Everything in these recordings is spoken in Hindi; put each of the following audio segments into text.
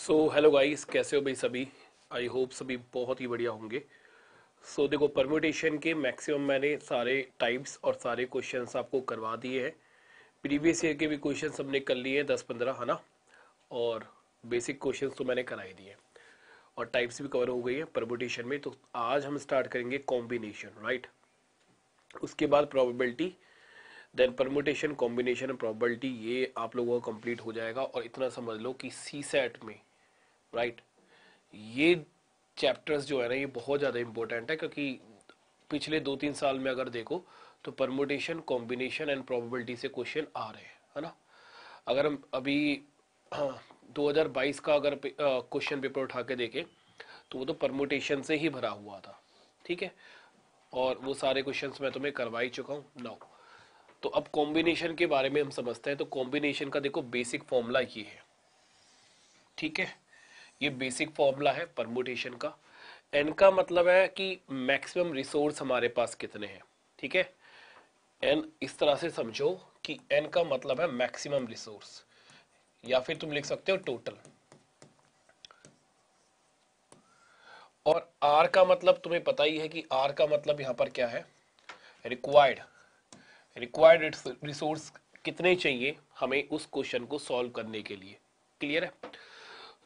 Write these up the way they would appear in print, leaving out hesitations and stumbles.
सो हेलो गाइस, कैसे हो भाई सभी। आई होप सभी बहुत ही बढ़िया होंगे। देखो, परम्यूटेशन के मैक्सिमम मैंने सारे टाइप्स और सारे क्वेश्चंस आपको करवा दिए हैं। प्रीवियस ईयर के भी क्वेश्चंस हमने कर लिए हैं 10-15, है ना। और बेसिक क्वेश्चंस तो मैंने करा ही दिए और टाइप्स भी कवर हो गई है परम्यूटेशन में। तो आज हम स्टार्ट करेंगे कॉम्बिनेशन, राइट। उसके बाद probability, then permutation, combination, probability, ये आप लोगों का कंप्लीट हो जाएगा। और इतना समझ लो कि सी सेट में, राइट, ये चैप्टर्स जो है ना, ये बहुत ज़्यादा इंपॉर्टेंट है, क्योंकि पिछले 2-3 साल में अगर देखो तो परमुटेशन, कॉम्बिनेशन एंड प्रोबेबिलिटी से क्वेश्चन आ रहे हैं, है ना। अगर हम अभी 2022 का अगर क्वेश्चन पेपर उठा के देखें तो वो तो परमुटेशन से ही भरा हुआ था, ठीक है। और वो सारे क्वेश्चंस मैं तुम्हें करवा ही चुका हूँ नाउ। तो अब कॉम्बिनेशन के बारे में हम समझते हैं। तो कॉम्बिनेशन का देखो बेसिक फॉर्मूला ये है, ठीक है। ये बेसिक फॉर्मूला है परमुटेशन का। एन का मतलब है कि मैक्सिमम रिसोर्स हमारे पास कितने हैं, ठीक है। एन इस तरह से समझो कि एन का मतलब है मैक्सिमम रिसोर्स, या फिर तुम लिख सकते हो टोटल। और आर का मतलब तुम्हें पता ही है कि आर का मतलब यहां पर क्या है, रिक्वायर्ड। रिक्वायर्ड रिसोर्स कितने चाहिए हमें उस क्वेश्चन को सॉल्व करने के लिए। क्लियर है।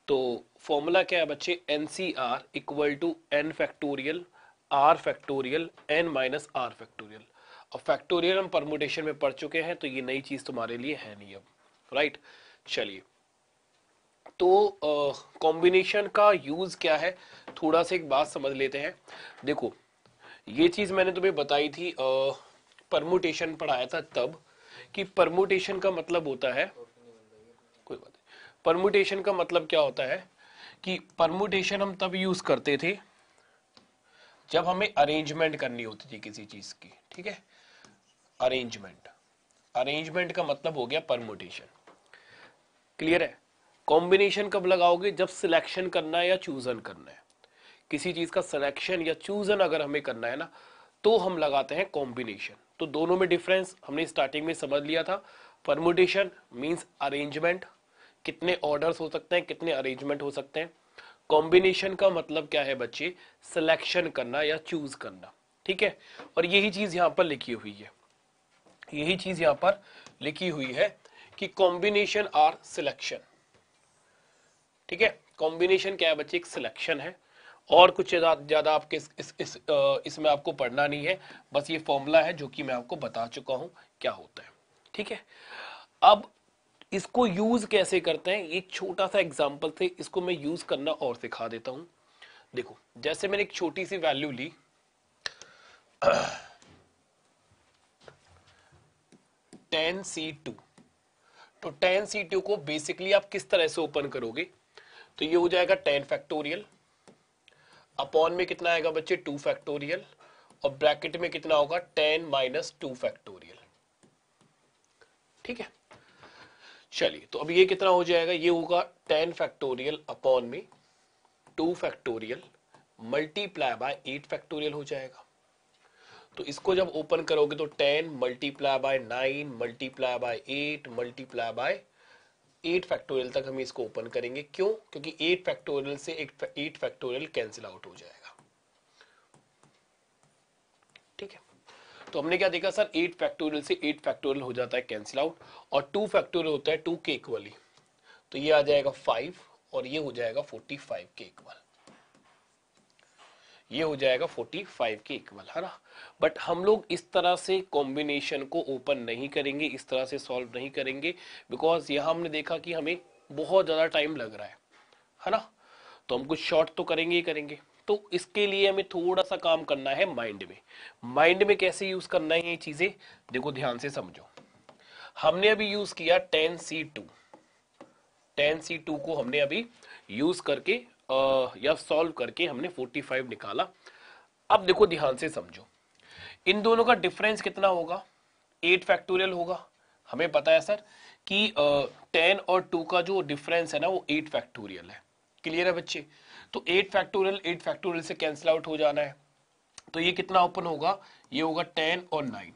तो फॉर्मूला क्या है बच्चे, n C r equal to n factorial r factorial n minus r factorial. अब फैक्टोरियल हम परमुटेशन में पढ़ चुके हैं, तो ये नई चीज तुम्हारे लिए है नहीं अब, राइट। चलिए, तो कॉम्बिनेशन का यूज क्या है, थोड़ा सा एक बात समझ लेते हैं। देखो, ये चीज मैंने तुम्हें बताई थी, परमुटेशन पढ़ाया था तब, कि परमुटेशन का मतलब होता है, कोई बात नहीं, परमुटेशन का मतलब क्या होता है कि परमुटेशन हम तब यूज करते थे जब हमें अरेंजमेंट करनी होती थी किसी चीज की, ठीक है। अरेंजमेंट, अरेंजमेंट का मतलब हो गया परमुटेशन। क्लियर है। कॉम्बिनेशन कब लगाओगे, जब सिलेक्शन करना है या चूजन करना है। किसी चीज का सिलेक्शन या चूजन अगर हमें करना है ना, तो हम लगाते हैं कॉम्बिनेशन। तो दोनों में डिफरेंस हमने स्टार्टिंग में समझ लिया था। परमुटेशन मींस अरेंजमेंट, कितने ऑर्डर्स हो सकते हैं, कितने अरेंजमेंट हो सकते हैं। कॉम्बिनेशन का मतलब क्या है बच्चे, सिलेक्शन करना या चूज करना, ठीक है। और यही चीज यहां पर लिखी हुई है, यही चीज यहां पर लिखी हुई है कि कॉम्बिनेशन आर सिलेक्शन, ठीक है। कॉम्बिनेशन क्या है बच्चे, एक सिलेक्शन है। और कुछ ज्यादा आपके इसमें आपको पढ़ना नहीं है, बस ये फॉर्मूला है जो कि मैं आपको बता चुका हूं क्या होता है, ठीक है। अब इसको यूज कैसे करते हैं, एक छोटा सा एग्जांपल से इसको मैं यूज करना और सिखा देता हूं। देखो, जैसे मैंने एक छोटी सी वैल्यू ली 10C2। तो 10C2 को बेसिकली आप किस तरह से ओपन करोगे, तो ये हो जाएगा 10 फैक्टोरियल, अपॉन में कितना आएगा बच्चे 2 फैक्टोरियल, और ब्रैकेट में कितना होगा 10 माइनस 2 फैक्टोरियल, ठीक है। चलिए, तो अब ये कितना हो जाएगा, ये होगा 10 फैक्टोरियल अपॉन में 2 फैक्टोरियल मल्टीप्लाई बाय 8 फैक्टोरियल हो जाएगा। तो इसको जब ओपन करोगे तो 10 multiply by 9 multiply by 8 multiply by 8 factorial तक हम इसको ओपन करेंगे। क्यों, क्योंकि 8 फैक्टोरियल से 8 फैक्टोरियल कैंसिल आउट हो जाएगा, ठीक है। तो हमने क्या देखा सर, 8 फैक्टोरियल से 8 फैक्टोरियल हो जाता है कैंसिल आउट, और 2 फैक्टोरियल होता है 2 के इक्वली। तो ये आ जाएगा 5 और ये हो जाएगा 45 के इक्वल, ये हो जाएगा 45 के इक्वल, है ना। बट हम लोग इस तरह से कॉम्बिनेशन को ओपन नहीं करेंगे, इस तरह से सॉल्व नहीं करेंगे, बिकॉज यहां हमने देखा कि हमें बहुत ज्यादा टाइम लग रहा है ना। तो हम कुछ शॉर्ट तो करेंगे ही करेंगे। तो इसके लिए हमें थोड़ा सा काम करना है माइंड में। माइंड में कैसे यूज करना है ये चीजें, देखो ध्यान से समझो। हमने अभी यूज किया 10C2, 10C2 को हमने अभी यूज करके या सॉल्व करके हमने 45 निकाला। अब देखो ध्यान से समझो, इन दोनों का डिफरेंस कितना होगा, 8 फैक्टोरियल होगा। हमें पता है सर कि 10 और 2 का जो डिफरेंस है ना, वो 8 फैक्टोरियल है। क्लियर है बच्चे। तो 8 फैक्टोरियल से कैंसिल आउट हो जाना है। तो ये कितना ओपन होगा, ये होगा 10 और 9।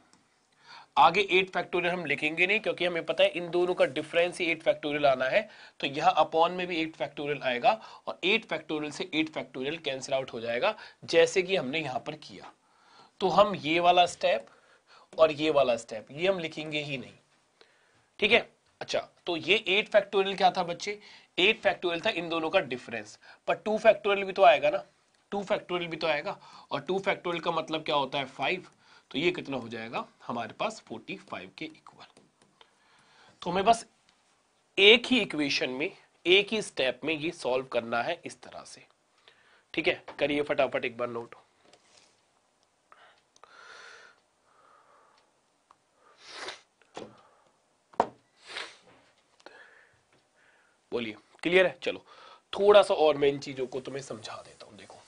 आगे 8 फैक्टोरियल हम लिखेंगे नहीं, क्योंकि हमें पता है इन दोनों का डिफरेंस ही 8 फैक्टोरियल आना है, तो यहाँ अपॉन में भी 8 फैक्टोरियल आएगा और 8 फैक्टोरियल से 8 फैक्टोरियल कैंसिल आउट हो जाएगा, जैसे कि हमने यहाँ पर किया। तो हम ये वाला स्टेप और ये वाला स्टेप ये हम लिखेंगे ही नहीं, ठीक है। अच्छा, तो ये 8 फैक्टोरियल क्या था बच्चे, 8 फैक्टोरियल था इन दोनों का डिफरेंस, पर 2 फैक्टोरियल भी तो आएगा ना, 2 फैक्टोरियल भी तो आएगा, और 2 फैक्टोरियल का मतलब क्या होता है 5, तो ये कितना हो जाएगा हमारे पास 45 के इक्वल। तो हमें बस एक ही इक्वेशन में एक ही स्टेप में ये सॉल्व करना है इस तरह से, ठीक है। करिए फटाफट एक बार नोट। बोलिए क्लियर है। चलो थोड़ा सा और मैं इन चीजों को तुम्हें समझा देता हूं। देखो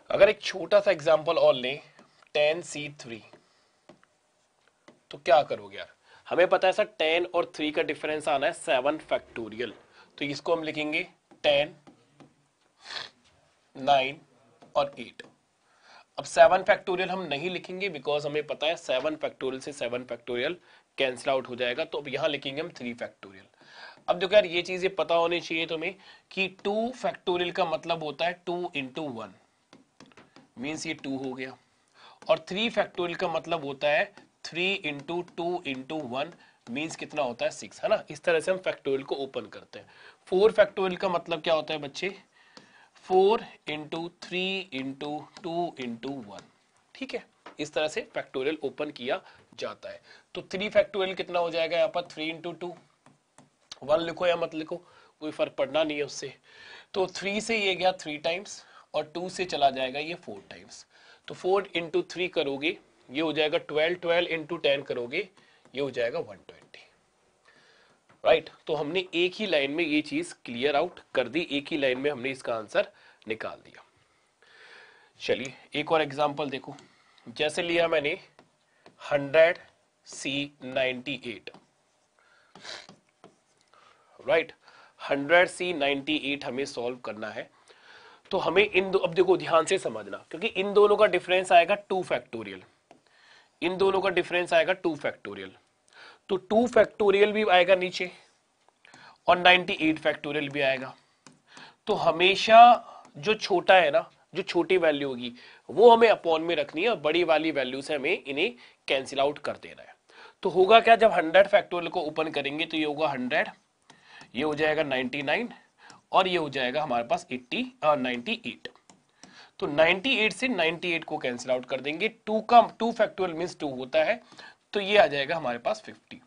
अगर एक छोटा सा एग्जांपल और लें 10C3, तो क्या करोगे यार, हमें पता है सर 10 और 3 का डिफरेंस आना है 7 फैक्टोरियल, तो इसको हम लिखेंगे 10, 9 और 8। अब 7 फैक्टोरियल हम नहीं लिखेंगे, बिकॉज हमें पता है 7 फैक्टोरियल से 7 फैक्टोरियल कैंसिल आउट हो जाएगा, तो अब यहां लिखेंगे हम 3 फैक्टोरियल। अब देखो यार ये चीजें पता होनी चाहिए तुम्हें कि 2 फैक्टोरियल का मतलब होता है 2 इंटू 1, मीन्स ये 2 हो गया, और 3 फैक्टोरियल का मतलब होता है 3 इंटू 2 इंटू 1, मीन्स कितना होता है 6, है ना। इस तरह से हम फैक्टोरियल को ओपन करते हैं। 4 फैक्टोरियल का मतलब क्या होता है बच्चे, 4 इंटू 3 इंटू 2 इंटू 1, ठीक है। इस तरह से फैक्टोरियल ओपन किया जाता है। तो 3 फैक्टोरियल कितना हो जाएगा यहाँ पर 3 इंटू 2, 1 लिखो या मत लिखो, कोई फर्क पड़ना नहीं है उससे। तो 3 से ये गया 3 टाइम्स और 2 से चला जाएगा ये 4 टाइम्स, तो 4 इंटू 3 करोगे ये हो जाएगा 12, 12 इंटू 10 करोगे ये हो जाएगा 120, राइट। तो हमने एक ही लाइन में ये चीज क्लियर आउट कर दी, एक ही लाइन में हमने इसका आंसर निकाल दिया। चलिए एक और एग्जांपल देखो, जैसे लिया मैंने 100C98, राइट। 100C98 हमें सॉल्व करना है, तो हमें इन दो, अब देखो ध्यान से समझना, क्योंकि इन दोनों का डिफरेंस आएगा 2 फैक्टोरियल, इन दोनों का डिफरेंस आएगा 2 फैक्टोरियल, तो 2 फैक्टोरियल भी आएगा नीचे और 98 फैक्टोरियल भी आएगा। तो हमेशा जो छोटा है ना, जो छोटी वैल्यू होगी वो हमें अपॉन में रखनी है और बड़ी वाली वैल्यू से हमें इन्हें कैंसिल आउट कर देना है। तो होगा क्या, जब 100 फैक्टोरियल को ओपन करेंगे तो ये होगा 100, ये हो जाएगा 99 और ये हो जाएगा हमारे पास 98। तो 98 से 98 को कैंसिल आउट कर देंगे, 2 का 2 फैक्टोरियल मींस 2 होता है, तो ये आ जाएगा हमारे पास 50।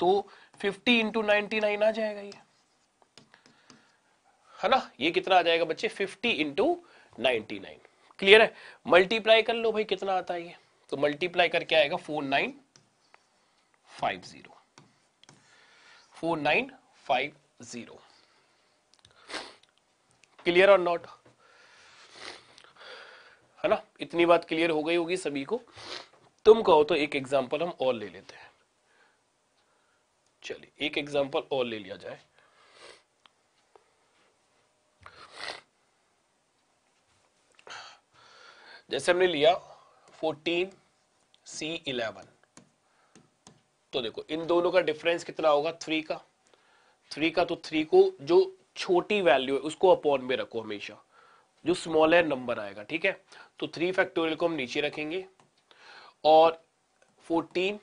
तो 50 इंटू 99 आ जाएगा ये, है ना। ये कितना आ जाएगा बच्चे 50 इंटू 99, क्लियर है। मल्टीप्लाई कर लो भाई कितना आता है ये, तो मल्टीप्लाई करके आएगा 4950, 4950, क्लियर और नॉट, है ना। इतनी बात क्लियर हो गई होगी सभी को। तुम कहो तो एक एग्जांपल हम और ले लेते हैं, चलिए एक एग्जांपल और ले लिया जाए। जैसे हमने लिया 14C11, तो देखो इन दोनों का डिफरेंस कितना होगा 3 का, 3 का, तो 3 को जो छोटी वैल्यू है उसको अपॉन में रखो हमेशा, जो स्मॉलर नंबर आएगा, ठीक है। तो 3 फैक्टोरियल को हम नीचे रखेंगे और 14,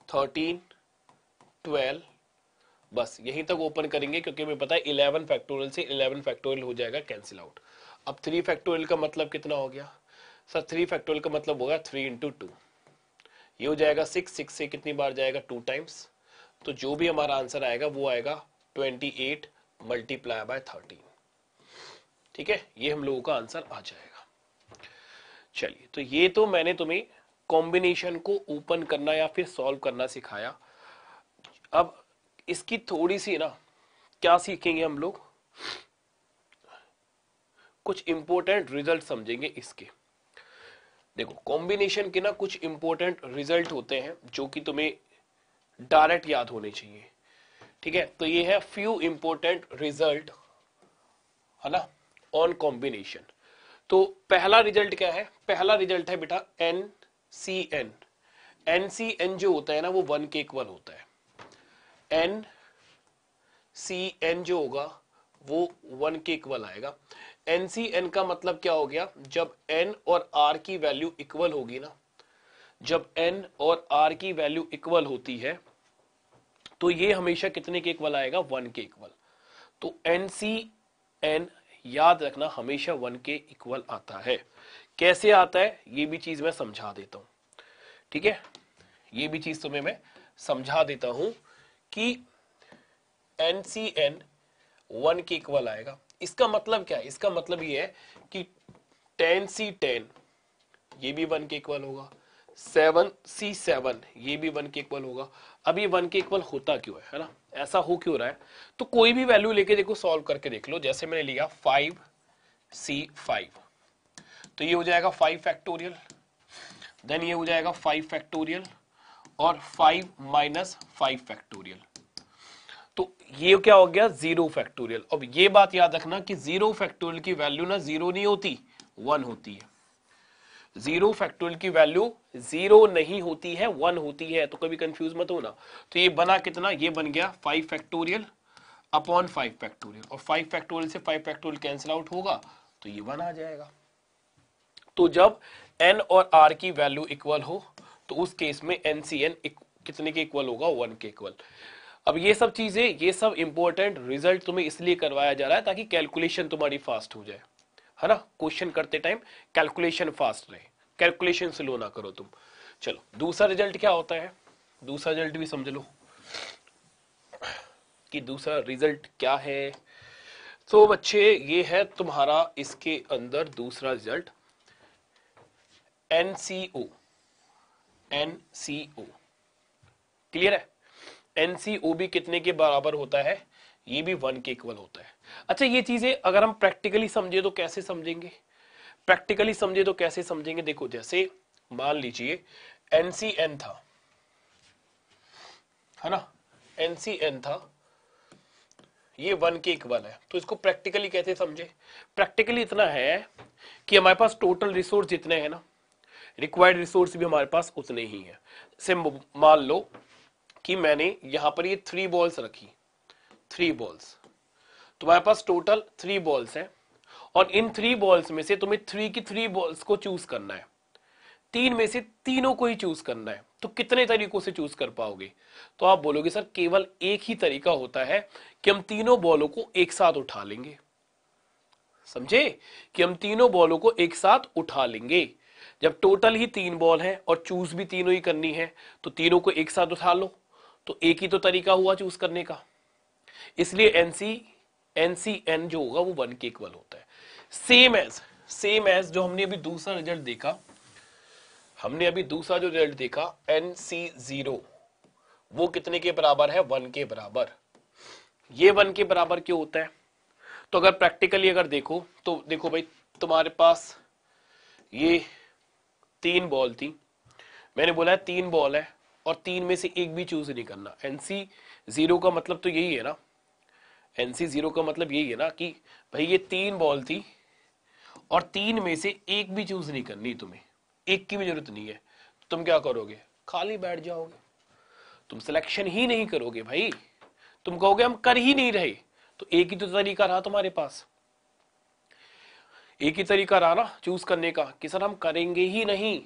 13, 12 बस यहीं तक ओपन करेंगे, क्योंकि हमें पता है 11 फैक्टोरियल से 11 फैक्टोरियल हो जाएगा कैंसिल आउट। अब 3 फैक्टोरियल का मतलब कितना हो गया सर, 3 फैक्टोरियल का मतलब होगा 3 इंटू 2, ये हो जाएगा 6, 6 से कितनी बार जाएगा 2 टाइम्स, तो जो भी हमारा आंसर आएगा वो आएगा 28 मल्टीप्लाई बाय 13, ठीक है। ये हम लोगों का आंसर आ जाएगा। चलिए तो ये तो मैंने तुम्हें कॉम्बिनेशन को ओपन करना या फिर सॉल्व करना सिखाया। अब इसकी थोड़ी सी ना क्या सीखेंगे हम लोग, कुछ इंपॉर्टेंट रिजल्ट समझेंगे इसके। देखो कॉम्बिनेशन के ना कुछ इंपॉर्टेंट रिजल्ट होते हैं जो कि तुम्हें डायरेक्ट याद होने चाहिए, ठीक है। तो ये है फ्यू इंपॉर्टेंट रिजल्ट, है ना, ऑन कॉम्बिनेशन। तो पहला रिजल्ट क्या है, पहला रिजल्ट है बेटा NCN। NCN जो होता है ना वो 1 के इक्वल होता है। NCN जो होगा वो 1 के इक्वल आएगा। NCN का मतलब क्या हो गया, जब N और R की वैल्यू इक्वल होगी ना, जब N और R की वैल्यू इक्वल होती है तो ये हमेशा कितने के इक्वल आएगा, 1 के इक्वल। तो NCN याद रखना हमेशा 1 के इक्वल आता है। कैसे आता है ये भी चीज मैं समझा देता हूं, ठीक है, ये भी चीज तुम्हें मैं समझा देता हूं कि NCN 1 के इक्वल आएगा। इसका मतलब क्या है, इसका मतलब ये है कि 10C10 ये भी 1 के इक्वल होगा, 7C7 ये भी 1 के इक्वल होगा। अब ये 1 के इक्वल होता क्यों है ना, ऐसा हो क्यों रहा है, तो कोई भी वैल्यू लेके देखो, सॉल्व करके देख लो। जैसे मैंने लिया 5C5 तो ये हो जाएगा 5 फैक्टोरियल, देन ये हो जाएगा 5 फैक्टोरियल और 5 माइनस 5 फैक्टोरियल, तो ये क्या हो गया 0 फैक्टोरियल। अब ये बात याद रखना कि 0 फैक्टोरियल की वैल्यू ना 0 नहीं होती, 1 होती है। 0 फैक्टोरियल की वैल्यू 0 नहीं होती है, 1 होती है, तो कभी कंफ्यूज मत होना। तो ये बना कितना, ये बन गया 5 फैक्टोरियल अपॉन 5 फैक्टोरियल, और 5 फैक्टोरियल से 5 फैक्टोरियल कैंसिल आउट होगा तो ये 1 आ जाएगा। तो जब n और r की वैल्यू इक्वल हो तो उस केस में NCN कितने के इक्वल होगा, 1 के इक्वल। अब ये सब चीजें, ये सब इंपॉर्टेंट रिजल्ट तुम्हें इसलिए करवाया जा रहा है ताकि कैलकुलेशन तुम्हारी फास्ट हो जाए, है ना। क्वेश्चन करते टाइम कैलकुलेशन फास्ट रहे, कैलकुलेशन स्लो ना करो तुम। चलो दूसरा रिजल्ट क्या होता है, दूसरा रिजल्ट भी समझ लो कि दूसरा रिजल्ट क्या है। तो बच्चे ये है तुम्हारा इसके अंदर दूसरा रिजल्ट NCO। NCO क्लियर है, NCO भी कितने के बराबर होता है, ये भी 1 के इक्वल होता है। अच्छा ये चीजें अगर हम प्रैक्टिकली समझे तो कैसे समझेंगे, प्रैक्टिकली समझे तो कैसे समझेंगे, देखो जैसे मान लीजिए NCN था, है ना, NCN था, ये 1 के इक्वल है, तो इसको प्रैक्टिकली कैसे समझे। प्रैक्टिकली इतना है कि हमारे पास टोटल रिसोर्स जितने हैं ना, रिक्वायर्ड रिसोर्स भी हमारे पास उतने ही है। से मान लो कि मैंने यहां पर ये 3 बॉल्स रखी, 3 बॉल्स, तुम्हारे पास टोटल 3 बॉल्स हैं, और इन 3 बॉल्स में से तुम्हें 3 की 3 बॉल्स को चूज करना है, 3 में से तीनों को ही चूज करना है। तो कितने तरीकों से चूज कर पाओगे, तो आप बोलोगे सर केवल एक ही तरीका होता है कि हम तीनों बॉलों को एक साथ उठा लेंगे। समझे, कि हम तीनों बॉलों को एक साथ उठा लेंगे। जब टोटल ही 3 बॉल है और चूज भी तीनों ही करनी है तो तीनों को एक साथ उठा लो, तो एक ही तो तरीका हुआ चूज करने का। इसलिए NCN जो होगा वो 1 के इक्वल होता है। सेम एज जो हमने अभी दूसरा रिजल्ट देखा, हमने अभी दूसरा जो रिजल्ट देखा NC0, वो कितने के बराबर है, 1 के बराबर। ये 1 के बराबर क्यों होता है, तो अगर प्रैक्टिकली अगर देखो तो देखो भाई, तुम्हारे पास ये 3 बॉल थी, मैंने बोला है 3 बॉल है और 3 में से एक भी चूज नहीं करना। NC0 का मतलब तो यही है ना, NC0 का मतलब यही है ना कि भाई ये 3 बॉल थी और 3 में से एक भी चूज नहीं करनी, तुम्हें एक की भी जरूरत नहीं है। तुम क्या करोगे, खाली बैठ जाओगे, तुम सिलेक्शन ही नहीं करोगे भाई, तुम कहोगे हम कर ही नहीं रहे। तो एक ही तो तरीका रहा तुम्हारे पास, एक ही तरीका रहा ना चूज करने का कि सर हम करेंगे ही नहीं,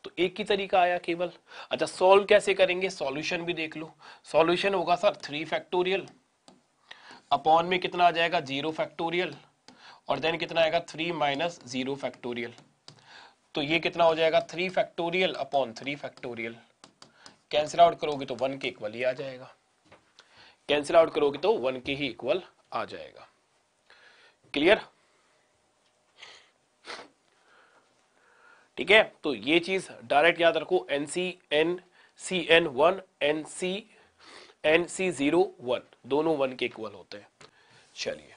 तो एक ही तरीका आया केवल। अच्छा सॉल्व कैसे करेंगे, सॉल्यूशन भी देख लो। सॉल्यूशन होगा सर 3 फैक्टोरियल अपॉन में कितना आ जाएगा 0 फैक्टोरियल, और देन कितना आएगा 3 माइनस 0 फैक्टोरियल, तो ये कितना हो जाएगा 3 factorial upon 3 factorial. Cancel out करोगे तो 1 के इक्वल ही आ जाएगा, कैंसिल आउट करोगे तो 1 के ही इक्वल आ जाएगा। क्लियर, ठीक है। तो ये चीज डायरेक्ट याद रखो, NCN1 NC0 1 दोनों 1 के इक्वल होते हैं। चलिए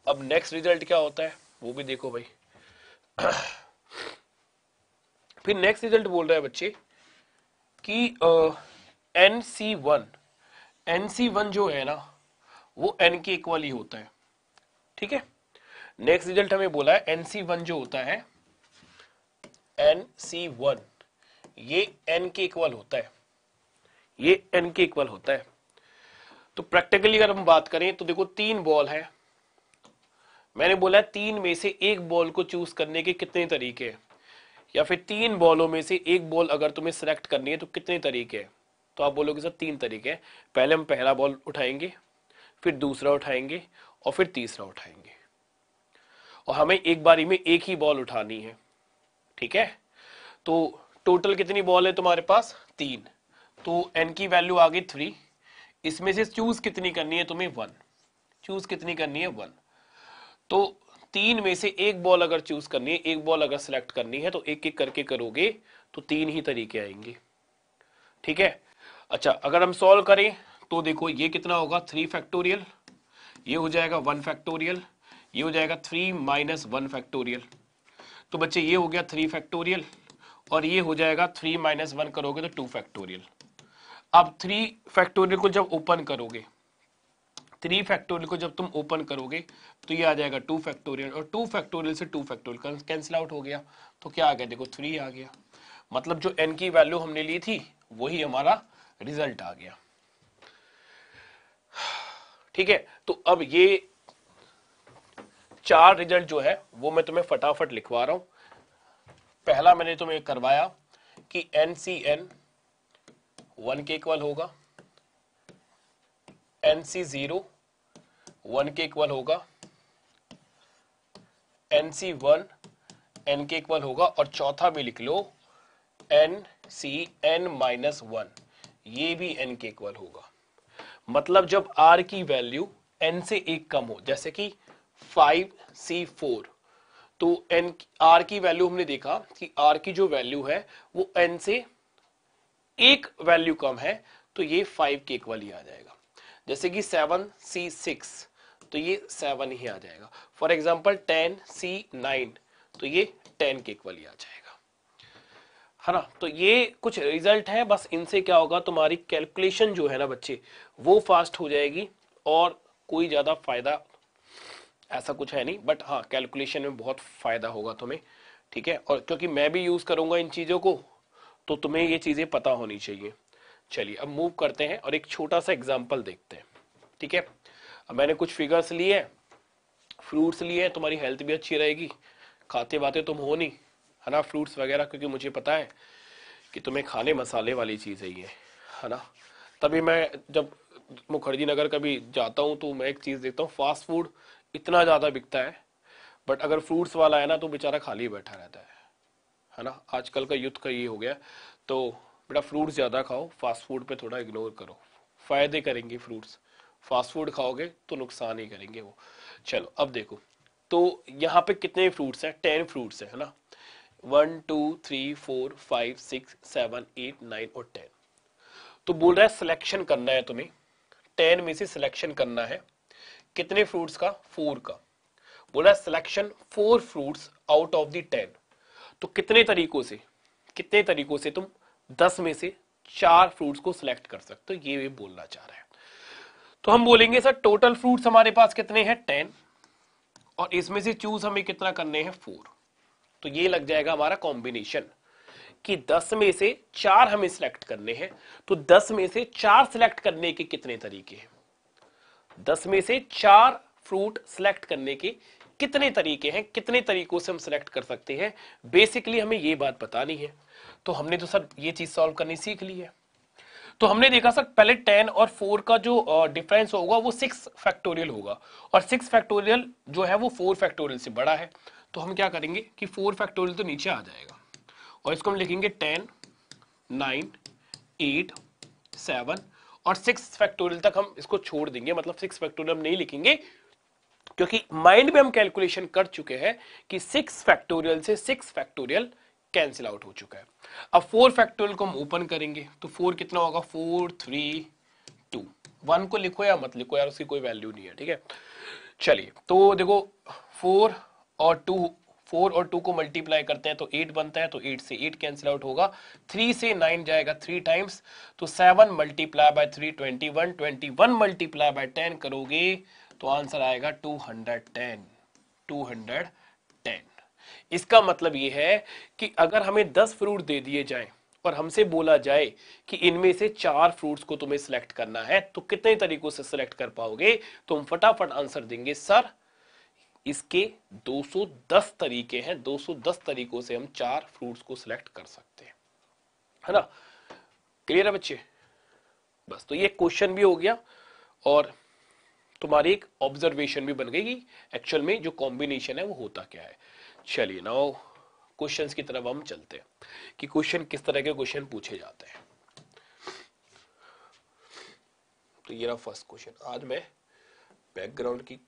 अब नेक्स्ट रिजल्ट क्या होता है वो भी देखो भाई। फिर नेक्स्ट रिजल्ट बोल रहा है बच्चे कि NC1 जो है ना वो N के इक्वल ही होता है, ठीक है। नेक्स्ट रिजल्ट हमें बोला है NC1 जो होता है, NC1 ये n के इक्वल होता है, ये n के इक्वल होता है। तो प्रैक्टिकली अगर हम बात करें तो देखो 3 बॉल है, मैंने बोला 3 में से एक बॉल को चूज करने के कितने तरीके हैं, या फिर 3 बॉलों में से एक बॉल अगर तुम्हें सिलेक्ट करनी है तो कितने तरीके हैं। तो आप बोलोगे सर 3 तरीके हैं, पहले हम पहला बॉल उठाएंगे, फिर दूसरा उठाएंगे और फिर तीसरा उठाएंगे, और हमें एक बारी में एक ही बॉल उठानी है, ठीक है। तो टोटल कितनी बॉल है तुम्हारे पास, 3, तो n की वैल्यू आ गई 3, इसमें से चूज कितनी करनी है तुम्हें, 1, चूज कितनी करनी है 1। तो 3 में से एक बॉल अगर चूज करनी है, एक बॉल अगर सिलेक्ट करनी है तो एक एक करके करोगे तो 3 ही तरीके आएंगे, ठीक है। अच्छा अगर हम सॉल्व करें तो देखो ये कितना होगा 3 फैक्टोरियल, ये हो जाएगा 1 फैक्टोरियल, ये हो जाएगा 3 माइनस 1 फैक्टोरियल। तो बच्चे ये हो गया 3 फैक्टोरियल और ये हो जाएगा 3 माइनस 1 करोगे तो 2 फैक्टोरियल। अब 3 फैक्टोरियल को जब ओपन करोगे, 3 फैक्टोरियल को जब तुम ओपन करोगे तो ये आ जाएगा 2 फैक्टोरियल, और 2 फैक्टोरियल से 2 फैक्टोरियल कैंसिल आउट हो गया, तो क्या आ गया देखो 3 आ गया। मतलब जो n की वैल्यू हमने ली थी वही हमारा रिजल्ट आ गया, ठीक है। तो अब ये 4 रिजल्ट जो है वो मैं तुम्हें फटाफट लिखवा रहा हूं। पहला मैंने तुम्हें करवाया कि NCN 1 के इक्वल होगा, NC0 1 के इक्वल होगा, NC1 n के इक्वल होगा, और चौथा भी लिख लो NCN माइनस 1 ये भी n के इक्वल होगा। मतलब जब r की वैल्यू n से एक कम हो, जैसे कि 5C4, तो n r की वैल्यू हमने देखा कि r की जो वैल्यू है वो n से एक वैल्यू कम है, तो ये 5 के इक्वल ही आ जाएगा। जैसे कि 7C6 तो ये 7 ही आ जाएगा। फॉर एग्जाम्पल 10C9 तो ये 10 के इक्वल ही आ जाएगा, है ना। तो ये कुछ रिजल्ट है, बस इनसे क्या होगा तुम्हारी कैलकुलेशन जो है ना बच्चे वो फास्ट हो जाएगी, और कोई ज्यादा फायदा ऐसा कुछ है नहीं, बट हाँ कैलकुलेशन में बहुत फायदा होगा तुम्हें, ठीक है। और क्योंकि मैं भी यूज करूंगा इन चीजों को तो तुम्हें ये चीजें पता होनी चाहिए। चलिए अब मूव करते हैं और एक छोटा सा एग्जांपल देखते हैं, ठीक है। अब मैंने कुछ फिगर्स लिए हैं, फ्रूट्स लिए हैं, तुम्हारी हेल्थ भी अच्छी रहेगी, खाते बाते तुम हो नहीं, है ना, फ्रूट्स वगैरह, क्योंकि मुझे पता है कि तुम्हें खाने मसाले वाली चीज़ है ये, है ना। तभी मैं जब मुखर्जी नगर कभी जाता हूँ तो मैं एक चीज़ देखता हूँ, फास्ट फूड इतना ज़्यादा बिकता है, बट अगर फ्रूट्स वाला है ना तो बेचारा खाली बैठा रहता है ना। आजकल का युद्ध का ये हो गया, तो बेटा फ्रूट्स ज़्यादा खाओ, फास्ट फूड पे थोड़ा इग्नोर करो, फायदे करेंगे फ्रूट्स, फास्ट फूड खाओगे तो नुकसान ही करेंगे वो। चलो अब देखो, तो यहाँ पे कितने फ्रूट्स हैं, 10 फ्रूट्स है ना, 1 2 3 4 5 6 7 8 9 और 10। तो बोल रहा है सिलेक्शन करना है तुम्हें, 10 में से सिलेक्शन करना है कितने फ्रूट्स का, 4 का। बोला है selection 4 fruits out of the 10। तो कितने तरीकों से तुम 10 में से 4 फ्रूट्स को सिलेक्ट कर सकते हो, ये बोलना चाह रहा है। तो हम बोलेंगे सर टोटल फ्रूट्स हमारे पास कितने हैं, 10, और इसमें से चूज हमें कितना करने हैं, 4। तो ये लग जाएगा हमारा कॉम्बिनेशन कि 10 में से 4 हमें सिलेक्ट करने हैं। तो 10 में से 4 सिलेक्ट करने के कितने तरीके हैं, 10 में से 4 फ्रूट सिलेक्ट करने के कितने तरीके हैं, कितने तरीकों से हम सिलेक्ट कर सकते हैं, बेसिकली हमें ये बात बतानी है। तो हमने तो सर ये चीज सॉल्व करनी सीख ली है। तो हमने देखा सर पहले 10 और 4 का जो डिफरेंस होगा वो 6 फैक्टोरियल होगा, और 6 फैक्टोरियल जो है वो 4 फैक्टोरियल से बड़ा है। तो हम क्या करेंगे कि 4 फैक्टोरियल तो नीचे आ जाएगा, और इसको हम लिखेंगे 10 9 8 7, और 6 फैक्टोरियल तक हम इसको छोड़ देंगे, मतलब 6 फैक्टोरियल हम नहीं लिखेंगे, क्योंकि माइंड में हम कैलकुलेशन कर चुके हैं कि 6 फैक्टोरियल से 6 फैक्टोरियल कैंसिल आउट हो चुका है। अब 4 फैक्टोरियल को हम ओपन करेंगे तो 4 कितना होगा, 4 3 2। 1 को लिखो या मत लिखो यार, उसकी कोई वैल्यू नहीं है, ठीक है। चलिए तो देखो 4 और 2 को मल्टीप्लाई करते हैं तो 8 बनता है, तो 8 से 8 कैंसिल आउट होगा, 3 से 9 जाएगा 3 टाइम्स, तो 7 मल्टीप्लाई बाय 3 21, 21 मल्टीप्लाई बाय 10 करोगे तो आंसर आएगा 210। 210। इसका मतलब ये है कि अगर हमें 10 फ्रूट दे दिए जाएं और हमसे बोला जाए कि इनमें से 4 फ्रूट्स को तुम्हें सिलेक्ट करना है, तो कितने तरीकों से सिलेक्ट कर पाओगे? तुम फटाफट आंसर देंगे सर इसके 210 तरीके हैं, 210 तरीकों से हम 4 फ्रूट्स को सिलेक्ट कर सकते हैं, है ना? क्लियर है बच्चे? बस, तो ये क्वेश्चन भी हो गया और तुम्हारी एक ऑब्जर्वेशन भी बन गई कि एक्चुअल में जो कॉम्बिनेशन है वो होता क्या है। चलिए नाउ क्वेश्चंस की तरफ हम चलते हैं कि क्वेश्चन किस तरह के क्वेश्चन पूछे जाते हैं। तो ये रहा फर्स्ट क्वेश्चन। आज मैं बैकग्राउंड की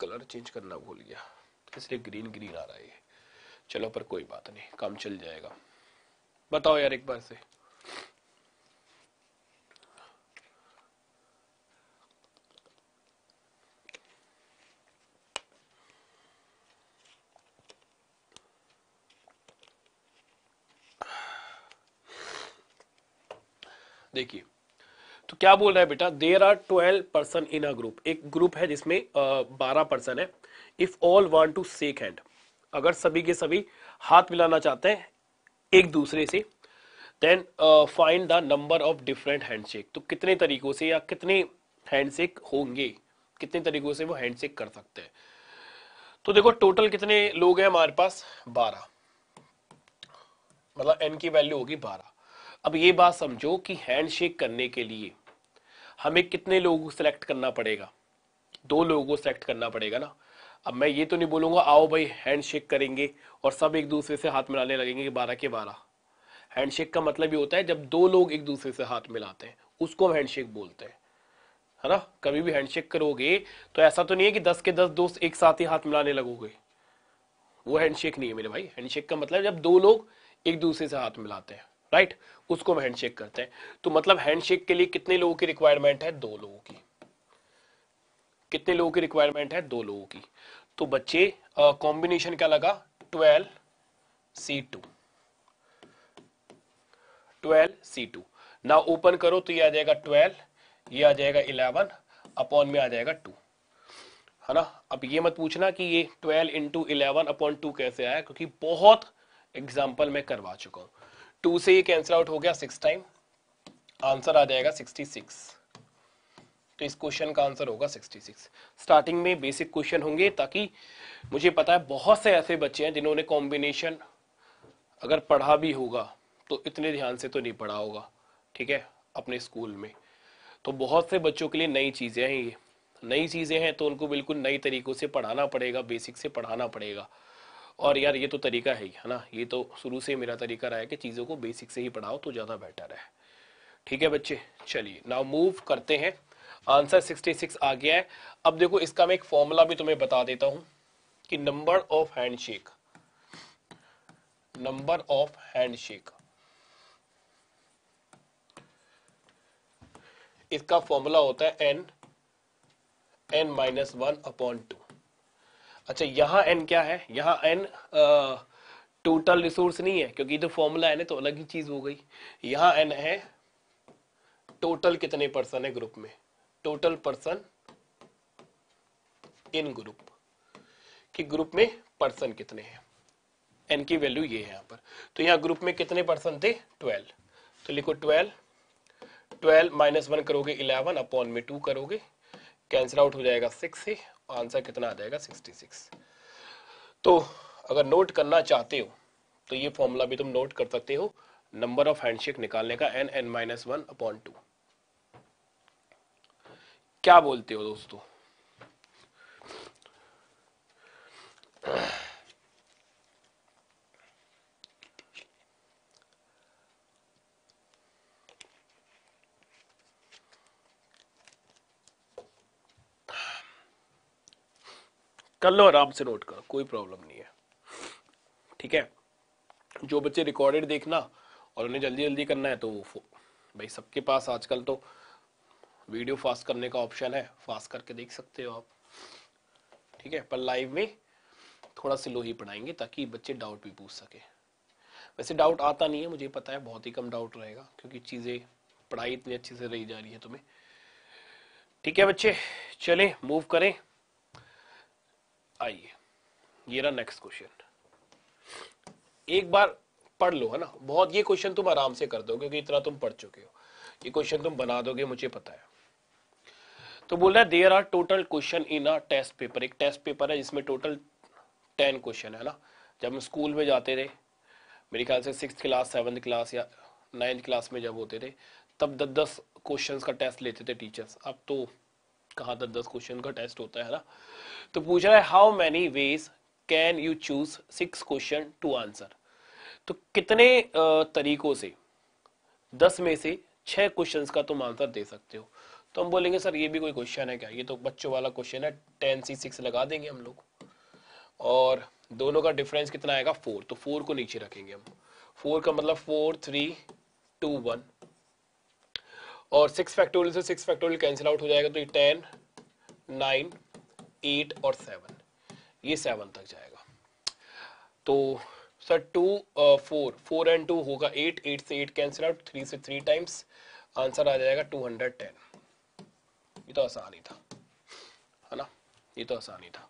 कलर चेंज करना भूल गया, इसलिए ग्रीन ग्रीन आ रहा है। चलो पर कोई बात नहीं, काम चल जाएगा। बताओ यार एक बार से। देखिए तो क्या बोल रहा है बेटा, there are 12 person in a group. एक ग्रुप है जिसमें 12 पर्सन है। If all want to shake hand, अगर सभी के सभी हाथ मिलाना चाहते हैं एक दूसरे से, then find the number of different handshake. तो कितने तरीकों से या कितने हैंडशेक होंगे, कितने तरीकों से वो हैंडशेक कर सकते हैं। तो देखो टोटल कितने लोग हैं हमारे पास, 12, मतलब एन की वैल्यू होगी 12। अब ये बात समझो कि हैंडशेक करने के लिए हमें कितने लोगों को सिलेक्ट करना पड़ेगा? 2 लोगों को सिलेक्ट करना पड़ेगा ना। अब मैं ये तो नहीं बोलूंगा आओ भाई हैंडशेक करेंगे और सब एक दूसरे से हाथ मिलाने लगेंगे कि 12 के 12। हैंडशेक का मतलब ये होता है जब 2 लोग एक दूसरे से हाथ मिलाते हैं, उसको हम हैंडशेक बोलते हैं, है ना? कभी भी हैंडशेक करोगे तो ऐसा तो नहीं है कि 10 के 10 दोस्त एक साथ ही हाथ मिलाने लगोगे, वो हैंडशेक नहीं है मेरे भाई। हैंडशेक का मतलब जब 2 लोग एक दूसरे से हाथ मिलाते हैं, राइट, उसको हम हैंडशेक करते हैं। तो मतलब हैंडशेक के लिए कितने लोगों की रिक्वायरमेंट है? 2 लोगों की। कितने लोगों की रिक्वायरमेंट है? 2 लोगों की। तो बच्चे कॉम्बिनेशन क्या लगा? 12C2। 12C2 ना ओपन करो तो ये आ जाएगा 12, ये आ जाएगा 11 अपॉन में आ जाएगा 2, है ना? अब ये मत पूछना कि ये 12 इंटू 11/2 कैसे आया, क्योंकि बहुत एग्जाम्पल मैं करवा चुका हूं। 2 से ये कैंसिल आउट हो गया 6 टाइम, आंसर आ जाएगा 66। तो इस क्वेश्चन का आंसर होगा 66। स्टार्टिंग में बेसिक क्वेश्चन होंगे, ताकि मुझे पता है बहुत से ऐसे बच्चे हैं जिन्होंने कॉम्बिनेशन अगर पढ़ा भी होगा तो इतने ध्यान से तो नहीं पढ़ा होगा, ठीक है, अपने स्कूल में। तो बहुत से बच्चों के लिए नई चीजें हैं, ये नई चीजें हैं तो उनको बिल्कुल नई तरीकों से पढ़ाना पड़ेगा, बेसिक से पढ़ाना पड़ेगा। और यार ये तो तरीका है ही, है ना? ये तो शुरू से मेरा तरीका रहा है कि चीजों को बेसिक से ही पढ़ाओ तो ज्यादा बेटर है। ठीक है बच्चे, चलिए नाउ मूव करते हैं। आंसर 66 आ गया है। अब देखो इसका मैं एक फॉर्मूला भी तुम्हें बता देता हूं कि नंबर ऑफ हैंडशेक, इसका फॉर्मूला होता है n-1/2। अच्छा यहाँ n क्या है? यहाँ n टोटल रिसोर्स नहीं है, क्योंकि तो फॉर्मूला n है तो अलग ही चीज हो गई। यहाँ n है टोटल कितने पर्सन है ग्रुप में, टोटल पर्सन इन ग्रुप, कि ग्रुप में पर्सन कितने हैं। n की वैल्यू ये है यहाँ पर। तो यहाँ ग्रुप में कितने पर्सन थे? 12। तो लिखो 12, 12 - 1 करोगे 11 अपॉन में 2 करोगे, कैंसिल आउट हो जाएगा 6 से, आंसर कितना आ जाएगा? 66। तो अगर नोट करना चाहते हो तो ये फॉर्मूला भी तुम नोट कर सकते हो, नंबर ऑफ हैंडशेक निकालने का, n-1/2। क्या बोलते हो दोस्तों? कर लो, आराम से नोट करो, कोई प्रॉब्लम नहीं है, ठीक है? जो बच्चे रिकॉर्डेड देखना और उन्हें जल्दी जल्दी करना है तो भाई सबके पास आजकल तो वीडियो फास्ट करने का ऑप्शन है, फास्ट करके देख सकते हो आप, ठीक है? पर लाइव में थोड़ा स्लो ही पढ़ाएंगे ताकि बच्चे डाउट भी पूछ सके। वैसे डाउट आता नहीं है, मुझे पता है, बहुत ही कम डाउट रहेगा क्योंकि चीज़ें पढ़ाई इतनी अच्छी से रही जा रही है तुम्हें। ठीक है बच्चे, चलें मूव करें, आइए। ये रहा नेक्स्ट क्वेश्चन, एक बार पढ़ लो, है ना। बहुत ये क्वेश्चन तुम आराम से कर दो क्योंकि इतना तुम पढ़ चुके हो, ये क्वेश्चन तुम बना दोगे मुझे पता है। तो बोल रहा है there are total question in a test paper, एक टेस्ट पेपर है जिसमें टोटल 10 क्वेश्चन है ना। जब हम स्कूल में जाते थे, मेरे ख्याल से 6th क्लास 7th क्लास या 9th क्लास में जब होते थे, तब 10-10 क्वेश्चन का टेस्ट लेते थे टीचर्स। अब तो कहाँ 10-10 क्वेश्चन का टेस्ट होता है ना। तो पूछ रहा है how many ways can you choose 6 question to answer, तो कितने तरीकों से 10 में से 6 क्वेश्चंस का तुम आंसर दे सकते हो। तो हम बोलेंगे सर ये भी कोई क्वेश्चन है क्या, ये तो बच्चों वाला क्वेश्चन है, 10C6 लगा देंगे हम लोग, और दोनों का डिफरेंस कितना आएगा 4, तो 4 को नीचे रखेंगे हम। 4 का मतलब 4 3 2 1, और 6 फैक्टोरियल से 6 फैक्टोरियल कैंसिल आउट हो जाएगा, तो ये 10 9 8 और 7, ये 7 तक जाएगा। तो सर 2 4 एंड 2 होगा 8, 8 से 8 कैंसिल आउट, 3 से 3 टाइम्स, आंसर आ जाएगा 210। ये तो आसान ही था, है ना, ये तो आसान ही था।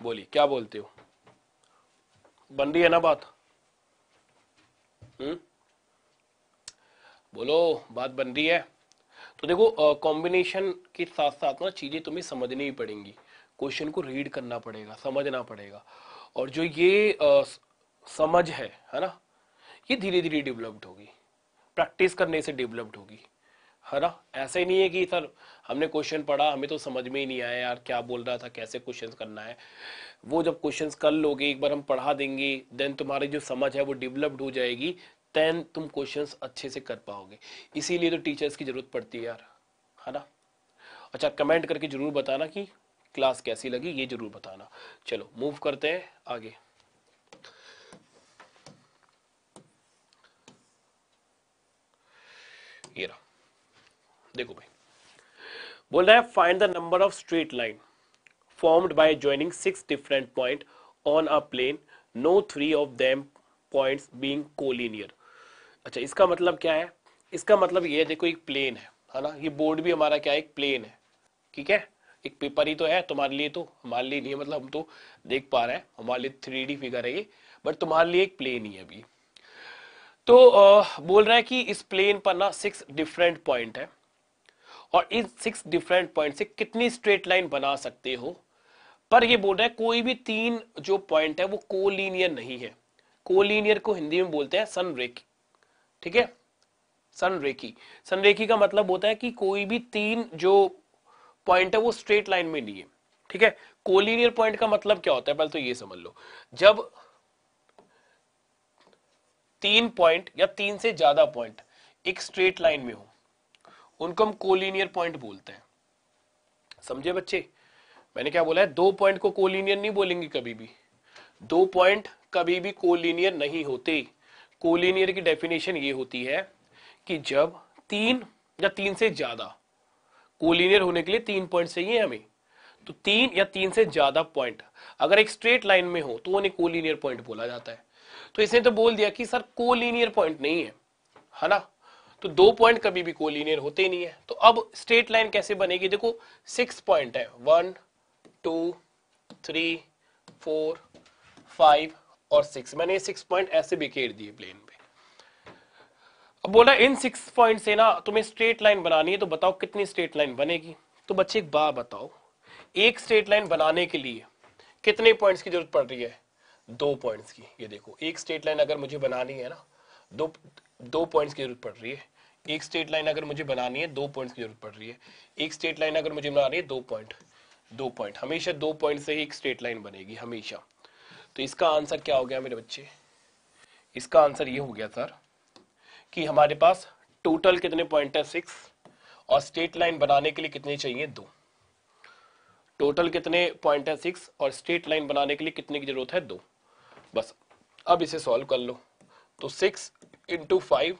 बोलिए क्या बोलते हो, बन रही है ना बात? बोलो बात बन रही है। तो देखो कॉम्बिनेशन के साथ साथ ना चीजें तुम्हें समझनी ही पड़ेंगी, क्वेश्चन को रीड करना पड़ेगा, समझना पड़ेगा, और जो ये समझ है ना, ये धीरे धीरे डेवलप्ड होगी, प्रैक्टिस करने से डेवलप्ड होगी, है ना। ऐसा ही नहीं है कि सर हमने क्वेश्चन पढ़ा हमें तो समझ में ही नहीं आया यार क्या बोल रहा था, कैसे क्वेश्चन करना है। वो जब क्वेश्चन कर लोगे, एक बार हम पढ़ा देंगे, देन तुम्हारी जो समझ है वो डेवलप्ड हो जाएगी, देन तुम क्वेश्चंस अच्छे से कर पाओगे। इसीलिए तो टीचर्स की जरूरत पड़ती है यार, है ना। अच्छा कमेंट करके जरूर बताना कि क्लास कैसी लगी, ये जरूर बताना। चलो मूव करते हैं आगे। ये रहा, देखो भाई बोल रहा है find the number of straight line formed by joining 6 different points on a plane, no 3 of them points being collinear। अच्छा इसका मतलब क्या है, इसका मतलब ये है, देखो एक प्लेन है ना, ये बोर्ड भी हमारा क्या है, एक प्लेन है, ठीक है। एक पेपर ही तो है तुम्हारे लिए, तो हमारे लिए नहीं है, मतलब हम तो देख पा रहे हैं, हमारे लिए 3D फिगर है ये, बट तुम्हारे लिए एक प्लेन ही है अभी। तो बोल रहा है कि इस प्लेन पर ना 6 डिफरेंट पॉइंट है, और इन 6 डिफरेंट पॉइंट से कितनी स्ट्रेट लाइन बना सकते हो। पर ये बोल रहा है कोई भी 3 जो पॉइंट है वो कोलिनियर नहीं है। कोलिनियर को हिंदी में बोलते हैं संरेखी, ठीक है, संरेखी। संरेखी का मतलब होता है कि कोई भी 3 जो पॉइंट है वो स्ट्रेट लाइन में नहीं है, ठीक है। कोलिनियर पॉइंट का मतलब क्या होता है पहले तो ये समझ लो, जब 3 पॉइंट या 3 से ज्यादा पॉइंट एक स्ट्रेट लाइन में हो, उनको हम कोलिनियर पॉइंट बोलते हैं, समझे बच्चे। मैंने क्या बोला है, 2 पॉइंट को कोलिनियर नहीं बोलेंगे कभी भी, 2 पॉइंट कभी भी कोलिनियर नहीं होते। कोलिनियर की डेफिनेशन ये होती है कि जब 3 या 3 से ज्यादा, कोलिनियर होने के लिए 3 पॉइंट चाहिए हमें, तो 3 या 3 से ज्यादा पॉइंट अगर एक स्ट्रेट लाइन में हो तो उन्हें कोलिनियर पॉइंट बोला जाता है। तो इसने तो बोल दिया कि सर कोलिनियर पॉइंट नहीं है ना, तो 2 पॉइंट कभी भी कोलिनियर होते ही नहीं है। तो अब स्ट्रेट लाइन कैसे बनेगी, देखो 6 पॉइंट है, 1 2 3 4 5 और 6, मैंने 6 पॉइंट ऐसे बिखेर दिए प्लेन पे। अब बोला इन 6 पॉइंट से ना तुम्हें स्ट्रेट लाइन बनानी है, तो बताओ कितनी स्ट्रेट लाइन बनेगी। तो बच्चे एक बात बताओ, एक स्ट्रेट लाइन बनाने के लिए कितने पॉइंट्स की जरूरत पड़ रही है, 2 पॉइंट्स की। ये देखो एक स्ट्रेट लाइन अगर मुझे बनानी है ना, दो पॉइंट्स की जरूरत पड़ रही है। एक स्ट्रेट लाइन अगर मुझे बनानी है 2 पॉइंट्स की जरूरत पड़ रही है। एक स्ट्रेट लाइन अगर मुझे बनानी है 2 पॉइंट, हमेशा 2 पॉइंट से ही एक स्ट्रेट लाइन बनेगी हमेशा। तो इसका आंसर क्या हो गया मेरे बच्चे, इसका आंसर ये हो गया सर कि हमारे पास टोटल कितने पॉइंट है 6, और स्ट्रेट लाइन बनाने के लिए कितने चाहिए 2। टोटल कितने पॉइंट है 6 और स्ट्रेट लाइन बनाने के लिए कितने की जरूरत है 2। बस अब इसे सॉल्व कर लो, तो 6 इंटू 5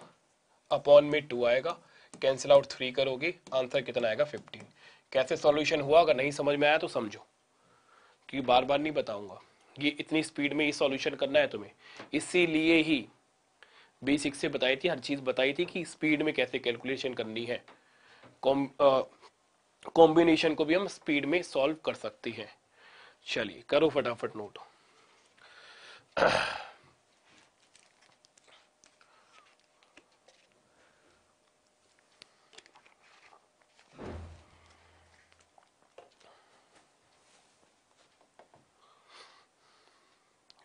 अपॉन में 2 आएगा, कैंसिल आउट 3 करोगे, आंसर कितना आएगा 15। कैसे सॉल्यूशन हुआ, अगर नहीं समझ में आया तो समझो, क्योंकि बार बार नहीं बताऊंगा, ये इतनी स्पीड में ये सॉल्यूशन करना है तुम्हें, इसीलिए ही बेसिक से बताई थी, हर चीज बताई थी कि स्पीड में कैसे कैलकुलेशन करनी है। कॉम्बिनेशन को भी हम स्पीड में सॉल्व कर सकते हैं। चलिए करो फटाफट नोट।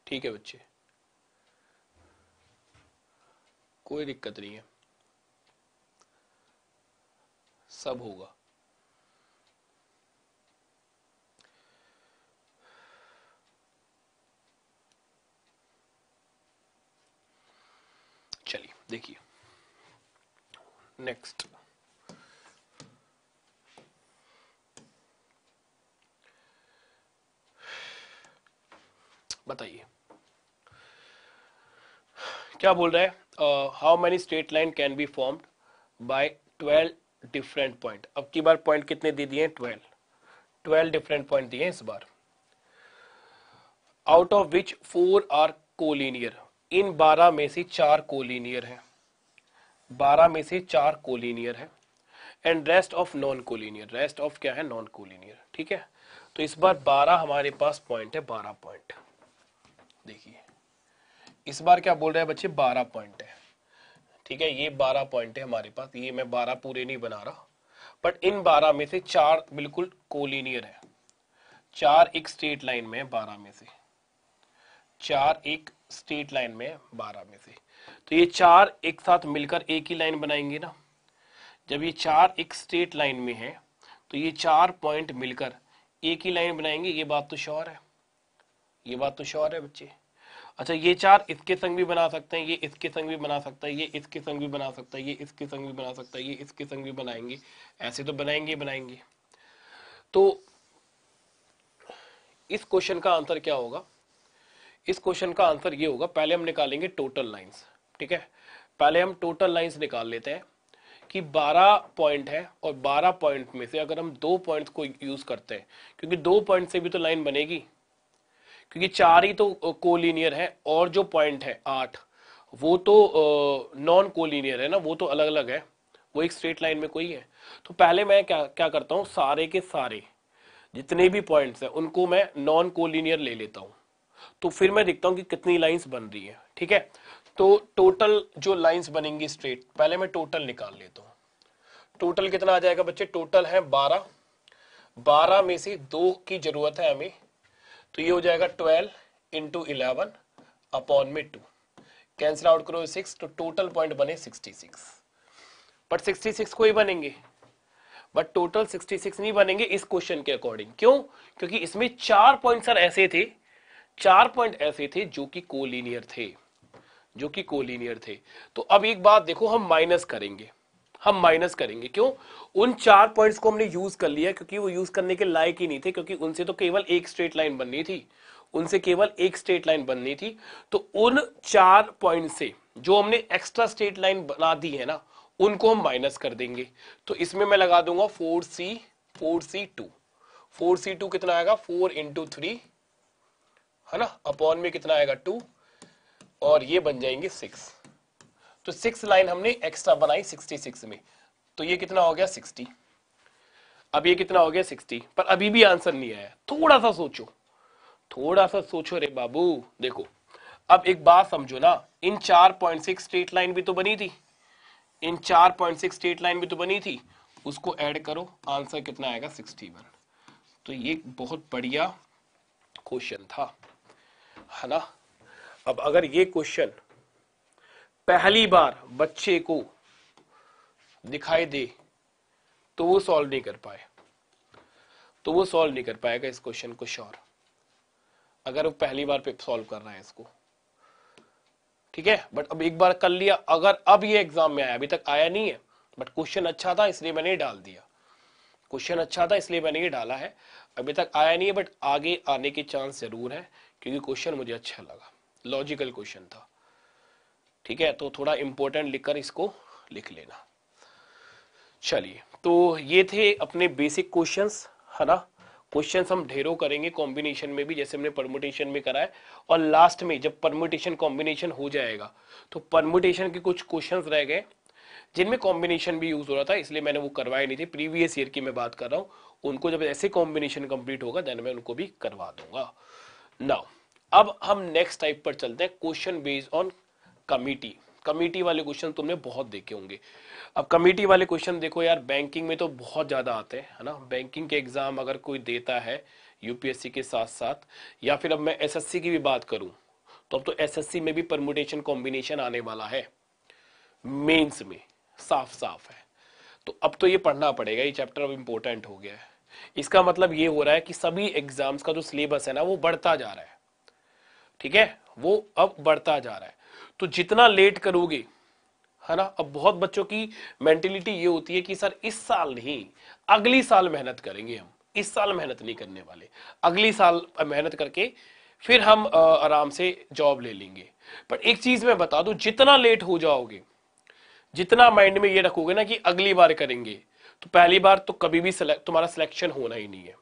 ठीक है बच्चे, कोई दिक्कत नहीं है, सब होगा। चलिए देखिए नेक्स्ट, बताइए क्या बोल रहा है। How many straight line can be formed by 12 different point. अब की बार पॉइंट कितने दे दिए हैं? 12 डिफरेंट पॉइंट दिए हैं इस बार। Out of which 4 are collinear. इन 12 में से 4 कोलिनियर हैं, 12 में से 4 कोलिनियर है। And rest of non collinear, rest of क्या है? Non collinear. ठीक है, तो इस बार 12 हमारे पास पॉइंट है, 12 पॉइंट। देखिए इस बार क्या बोल रहे हैं बच्चे? 12 पॉइंट है। ठीक है, ये 12 पॉइंट है हमारे पास। ये मैं 12 पूरे नहीं बना रहा, बट इन 12 में से 4 बिल्कुल कोलिनियर है। 4 एक स्ट्रेट लाइन में है 12 में से, 4 एक स्ट्रेट लाइन में है 12 में से। तो ये 4 एक साथ मिलकर एक ही लाइन बनाएंगे ना। जब ये 4 एक स्ट्रेट लाइन में है तो ये 4 पॉइंट मिलकर एक ही लाइन बनाएंगे। ये बात तो श्योर है, ये बात तो श्योर है बच्चे। अच्छा, ये 4 इसके संग भी बना सकते हैं, ये इसके संग भी बना सकता है, ये इसके संग भी बना सकता है, ये इसके संग भी बना सकता है, ये इसके संग भी बनाएंगे। ऐसे तो बनाएंगे बनाएंगे। तो इस क्वेश्चन का आंसर क्या होगा? इस क्वेश्चन का आंसर ये होगा, पहले हम निकालेंगे टोटल लाइंस। ठीक है, पहले हम टोटल लाइंस निकाल लेते हैं कि 12 पॉइंट है और 12 पॉइंट में से अगर हम 2 पॉइंट्स को यूज करते हैं, क्योंकि 2 पॉइंट से भी तो लाइन बनेगी, क्योंकि 4 ही तो कोलिनियर है और जो पॉइंट है 8 वो तो नॉन कोलिनियर है ना, वो तो अलग अलग है, वो एक स्ट्रेट लाइन में कोई है। तो पहले मैं क्या क्या करता हूं, सारे के सारे जितने भी पॉइंट्स हैं उनको मैं नॉन कोलिनियर ले लेता हूं, तो फिर मैं देखता हूं कि कितनी लाइंस बन रही है। ठीक है, तो टोटल जो लाइंस बनेंगी स्ट्रेट, पहले मैं टोटल निकाल लेता हूं। टोटल कितना आ जाएगा बच्चे? टोटल है 12, 12 में से 2 की जरूरत है हमें, तो ये हो जाएगा 12 इंटू 11 अपॉन में 2, कैंसिल आउट करो 6, तो टोटल पॉइंट बने 66। बट 66 को ही बनेंगे, बट टोटल 66 नहीं बनेंगे इस क्वेश्चन के अकॉर्डिंग। क्यों? क्योंकि इसमें 4 पॉइंट सर ऐसे थे, 4 पॉइंट ऐसे थे जो कि कोलिनियर थे, जो कि कोलिनियर थे। तो अब एक बात देखो, हम माइनस करेंगे, हम माइनस करेंगे। क्यों? उन 4 पॉइंट्स को हमने यूज कर लिया क्योंकि वो यूज करने के लायक ही नहीं थे, क्योंकि उनसे तो केवल एक स्ट्रेट लाइन बननी थी, उनसे केवल एक स्ट्रेट लाइन बननी थी। तो उन 4 पॉइंट से जो हमने एक्स्ट्रा स्ट्रेट लाइन बना दी है ना, उनको हम माइनस कर देंगे। तो इसमें मैं लगा दूंगा 4C2। 4C2 कितना आएगा? 4 इंटू 3 है ना, अपॉन में कितना आएगा? 2, और ये बन जाएंगे 6। तो 6 लाइन हमने एक्स्ट्रा बनाई 66 में, तो ये कितना हो गया? 60। अब ये कितना हो गया? 60। पर अभी भी आंसर नहीं आया, थोड़ा सा सोचो, थोड़ा सा सोचो रे बाबू। देखो अब एक बात समझो ना, इन 4 पॉइंट से एक स्ट्रेट लाइन भी तो बनी थी, इन 4 पॉइंट से स्ट्रेट लाइन भी तो बनी थी, उसको ऐड करो, आंसर कितना आएगा? 61। तो ये बहुत बढ़िया क्वेश्चन था, है ना। अब अगर ये क्वेश्चन पहली बार बच्चे को दिखाई दे तो वो सॉल्व नहीं कर पाए, तो वो सॉल्व नहीं कर पाएगा इस क्वेश्चन को श्योर, अगर वो पहली बार पे सॉल्व कर रहा है इसको। ठीक है, बट अब एक बार कर लिया, अगर अब ये एग्जाम में आया, अभी तक आया नहीं है, बट क्वेश्चन अच्छा था इसलिए मैंने डाल दिया, क्वेश्चन अच्छा था इसलिए मैंने ये डाला है। अभी तक आया नहीं है, बट आगे आने के चांस जरूर है, क्योंकि क्वेश्चन मुझे अच्छा लगा, लॉजिकल क्वेश्चन था। ठीक है, तो थोड़ा इंपॉर्टेंट लिखकर इसको लिख लेना। चलिए, तो ये थे अपने बेसिक क्वेश्चंस, है ना। क्वेश्चंस हम ढेरों करेंगे कॉम्बिनेशन में भी, जैसे हमने परमुटेशन में करा है, और लास्ट में जब परमुटेशन कॉम्बिनेशन हो जाएगा तो परमुटेशन के कुछ क्वेश्चंस रह गए जिनमें कॉम्बिनेशन भी यूज हो रहा था, इसलिए मैंने वो करवाए नहीं थे। प्रीवियस ईयर की मैं बात कर रहा हूँ, उनको जब ऐसे कॉम्बिनेशन कंप्लीट होगा देन मैं उनको भी करवा दूंगा। नाउ अब हम नेक्स्ट टाइप पर चलते हैं, question based on committee. Committee वाले क्वेश्चन तुमने बहुत देखे होंगे। अब कमिटी वाले क्वेश्चन देखो यार, बैंकिंग में तो बहुत ज्यादा आते हैं, है ना। बैंकिंग के एग्जाम अगर कोई देता है यूपीएससी के साथ साथ, या फिर अब मैं एसएससी की भी बात करूं, तो अब तो एसएससी में भी परमुटेशन कॉम्बिनेशन आने वाला है मेंस में, साफ साफ है। तो अब तो ये पढ़ना पड़ेगा, ये चैप्टर अब इंपॉर्टेंट हो गया है। इसका मतलब ये हो रहा है कि सभी एग्जाम्स का जो सिलेबस है ना वो बढ़ता जा रहा है, ठीक है, वो अब बढ़ता जा रहा है। तो जितना लेट करोगे, है ना, अब बहुत बच्चों की मेंटेलिटी ये होती है कि सर इस साल नहीं, अगली साल मेहनत करेंगे हम, इस साल मेहनत नहीं करने वाले, अगली साल मेहनत करके फिर हम आराम से जॉब ले लेंगे। पर एक चीज मैं बता दूं, जितना लेट हो जाओगे, जितना माइंड में ये रखोगे ना कि अगली बार करेंगे, तो पहली बार तो कभी भी तुम्हारा सिलेक्शन होना ही नहीं है।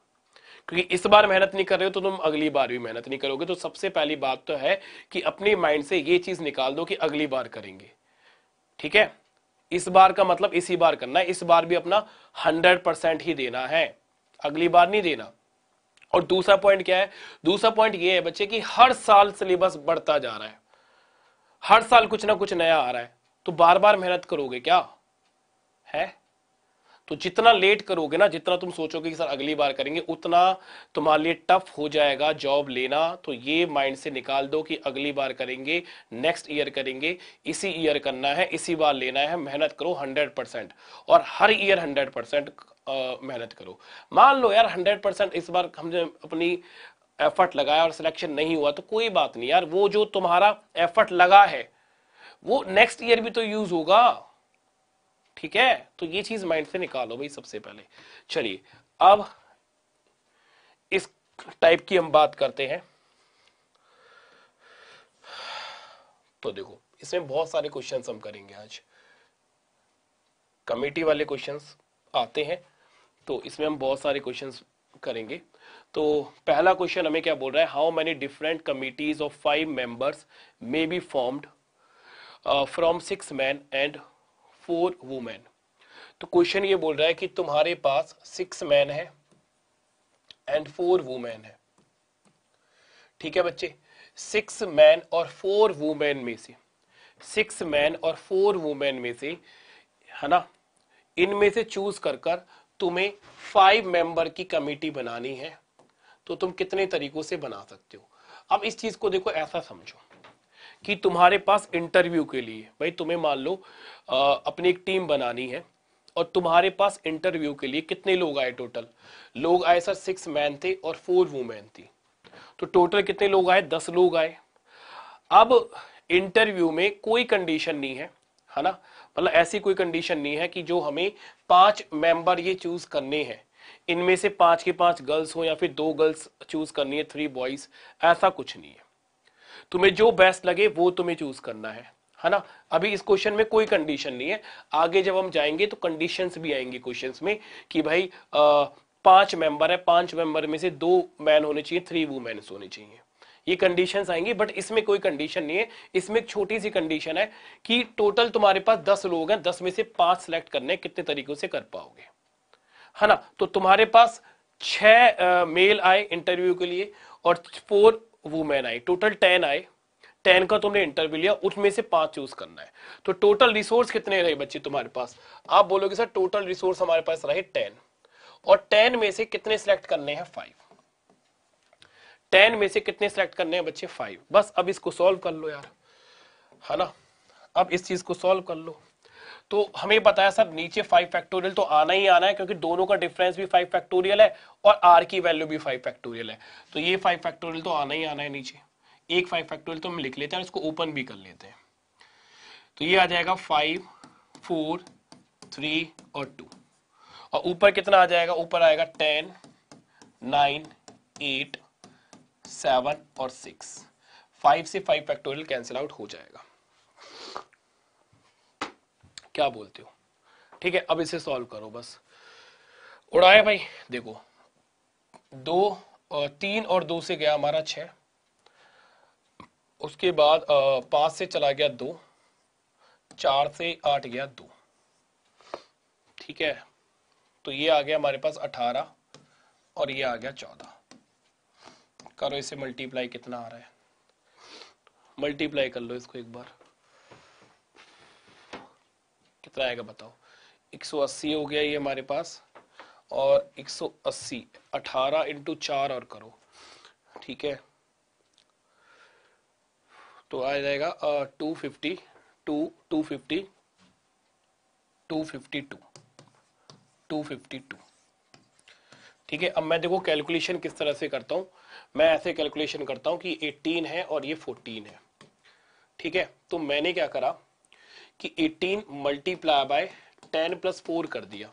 क्योंकि इस बार मेहनत नहीं कर रहे हो तो तुम अगली बार भी मेहनत नहीं करोगे। तो सबसे पहली बात तो है कि अपने माइंड से ये चीज निकाल दो कि अगली बार करेंगे, ठीक है। इस बार का मतलब इसी बार करना है, इस बार भी अपना 100% ही देना है, अगली बार नहीं देना। और दूसरा पॉइंट क्या है, दूसरा पॉइंट ये है बच्चे कि हर साल सिलेबस बढ़ता जा रहा है, हर साल कुछ ना कुछ नया आ रहा है, तो बार बार मेहनत करोगे क्या है। तो जितना लेट करोगे ना, जितना तुम सोचोगे कि सर अगली बार करेंगे, उतना तुम्हारे लिए टफ हो जाएगा जॉब लेना। तो ये माइंड से निकाल दो कि अगली बार करेंगे, नेक्स्ट ईयर करेंगे, इसी ईयर करना है, इसी बार लेना है, मेहनत करो 100%, और हर ईयर 100% मेहनत करो। मान लो यार 100% इस बार हमने अपनी एफर्ट लगाया और सिलेक्शन नहीं हुआ, तो कोई बात नहीं यार, वो जो तुम्हारा एफर्ट लगा है वो नेक्स्ट ईयर भी तो यूज होगा, ठीक है। तो ये चीज माइंड से निकालो भाई सबसे पहले। चलिए अब इस टाइप की हम बात करते हैं। तो देखो इसमें बहुत सारे क्वेश्चंस हम करेंगे आज, कमेटी वाले क्वेश्चंस आते हैं, तो इसमें हम बहुत सारे क्वेश्चंस करेंगे। तो पहला क्वेश्चन हमें क्या बोल रहा है, how many different committees of 5 members may be formed from 6 man and 4 women. तो क्वेश्चन ये बोल रहा है कि तुम्हारे पास 6 मैन है एंड 4 वुमेन है, ठीक है बच्चे। 6 मैन और 4 वुमेन में से, 6 मैन और 4 वुमेन में से, है ना, इनमें से चूज कर कर तुम्हें 5 मेंबर की कमेटी बनानी है। तो तुम कितने तरीकों से बना सकते हो। अब इस चीज को देखो ऐसा समझो कि तुम्हारे पास इंटरव्यू के लिए, भाई तुम्हें मान लो अपनी एक टीम बनानी है, और तुम्हारे पास इंटरव्यू के लिए कितने लोग आए, टोटल लोग आए सर 6 मैन थे और 4 वुमेन थी, तो टोटल कितने लोग आए, 10 लोग आए। अब इंटरव्यू में कोई कंडीशन नहीं है ना, मतलब ऐसी कोई कंडीशन नहीं है कि जो हमें 5 मेंबर ये चूज करने हैं, इनमें से 5 के 5 गर्ल्स हो या फिर 2 गर्ल्स चूज करनी है, 3 बॉयज, ऐसा कुछ नहीं है। तुम्हें जो बेस्ट लगे वो तुम्हें चूज करना है ना। अभी इस क्वेश्चन में कोई कंडीशन नहीं है, आगे जब हम जाएंगे तो कंडीशंस भी आएंगी क्वेश्चंस में कि भाई 5 मेंबर है, 5 मेंबर में से 2 मैन होने चाहिए, 3 वुमेन होने चाहिए, ये कंडीशंस आएंगी। बट इसमें कोई कंडीशन नहीं है, इसमें एक छोटी सी कंडीशन है कि टोटल तुम्हारे पास 10 लोग हैं, 10 में से 5 सेलेक्ट करने, कितने तरीकों से कर पाओगे, है ना। तो तुम्हारे पास 6 मेल आए इंटरव्यू के लिए और 4 वुमेन आए, टोटल 10 आए। 10 का तुमने इंटरव्यू लिया, उसमें से 5 चूज करना है। तो टोटल रिसोर्स कितने रहे बच्चे तुम्हारे पास, आप बोलोगे सर टोटल रिसोर्स हमारे पास रहे 10, और 10 में से कितने सिलेक्ट करने हैं, 5। 10 में से कितने सिलेक्ट करने हैं बच्चे, 5। बस अब इसको सॉल्व कर लो यार, है ना। अब इस चीज को सॉल्व कर लो। तो हमें पता है सर नीचे 5 फैक्टोरियल तो आना ही आना है, क्योंकि दोनों का डिफरेंस भी 5 फैक्टोरियल है और आर की वैल्यू भी 5 फैक्टोरियल है, तो ये 5 फैक्टोरियल तो आना ही आना है नीचे। एक 5 फैक्टोरियल तो हम लिख लेते हैं, इसको ओपन भी कर लेते हैं। तो ये आ जाएगा 5, 4, 3 और 2, और ऊपर कितना आ जाएगा, ऊपर आएगा 10, 9, 8, 7 और 6। 5 से 5 फैक्टोरियल कैंसिल आउट हो जाएगा, क्या बोलते हो, ठीक है। अब इसे सॉल्व करो बस, उड़ाए भाई। देखो 3 और 2 से गया हमारा 6, उसके बाद 5 से चला गया 2, 4 से 8 गया 2, ठीक है, तो ये आ गया हमारे पास 18 और ये आ गया 14। करो इसे मल्टीप्लाई, कितना आ रहा है, मल्टीप्लाई कर लो इसको एक बार, कितना आएगा बताओ। 180 हो गया ये हमारे पास, और 180 18 इंटू 4 और करो, ठीक है, तो आ जाएगा 250 252 252। ठीक है, अब मैं देखो कैलकुलेशन किस तरह से करता हूं, मैं ऐसे कैलकुलेशन करता हूं कि 18 है और ये 14 है। ठीक है, तो मैंने क्या करा कि 18 मल्टीप्लाई बाय 10 प्लस 4 कर दिया।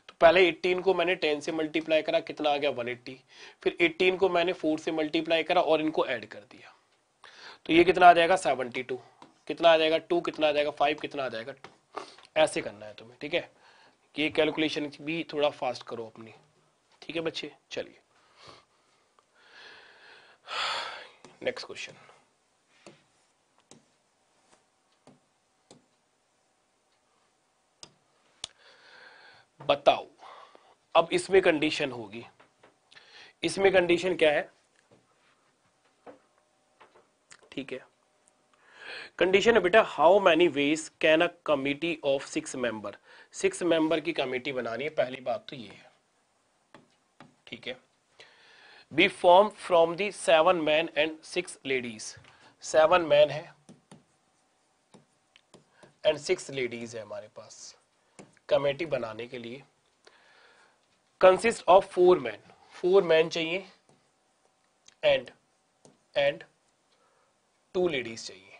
तो पहले 18 को मैंने 10 से मल्टीप्लाई करा, कितना आ गया 180, फिर 18 को मैंने 4 से मल्टीप्लाई करा और इनको ऐड कर दिया, तो ये कितना आ जाएगा 72, कितना आ जाएगा 2, कितना आ जाएगा 5, कितना आ जाएगा 2। ऐसे करना है तुम्हें, ठीक है, ये कैलकुलेशन भी थोड़ा फास्ट करो अपनी, ठीक है बच्चे। चलिए नेक्स्ट क्वेश्चन, बताओ। अब इसमें कंडीशन होगी, इसमें कंडीशन क्या है, ठीक है, कंडीशन है बेटा, how many ways can a committee of 6 member, 6 member की कमेटी बनानी है, पहली बात तो ये है, ठीक है, be form from the 7 man and 6 ladies, 7 man है एंड 6 लेडीज है हमारे पास कमेटी बनाने के लिए, कंसिस्ट ऑफ 4 मैन, 4 मैन चाहिए एंड 2 लेडीज चाहिए।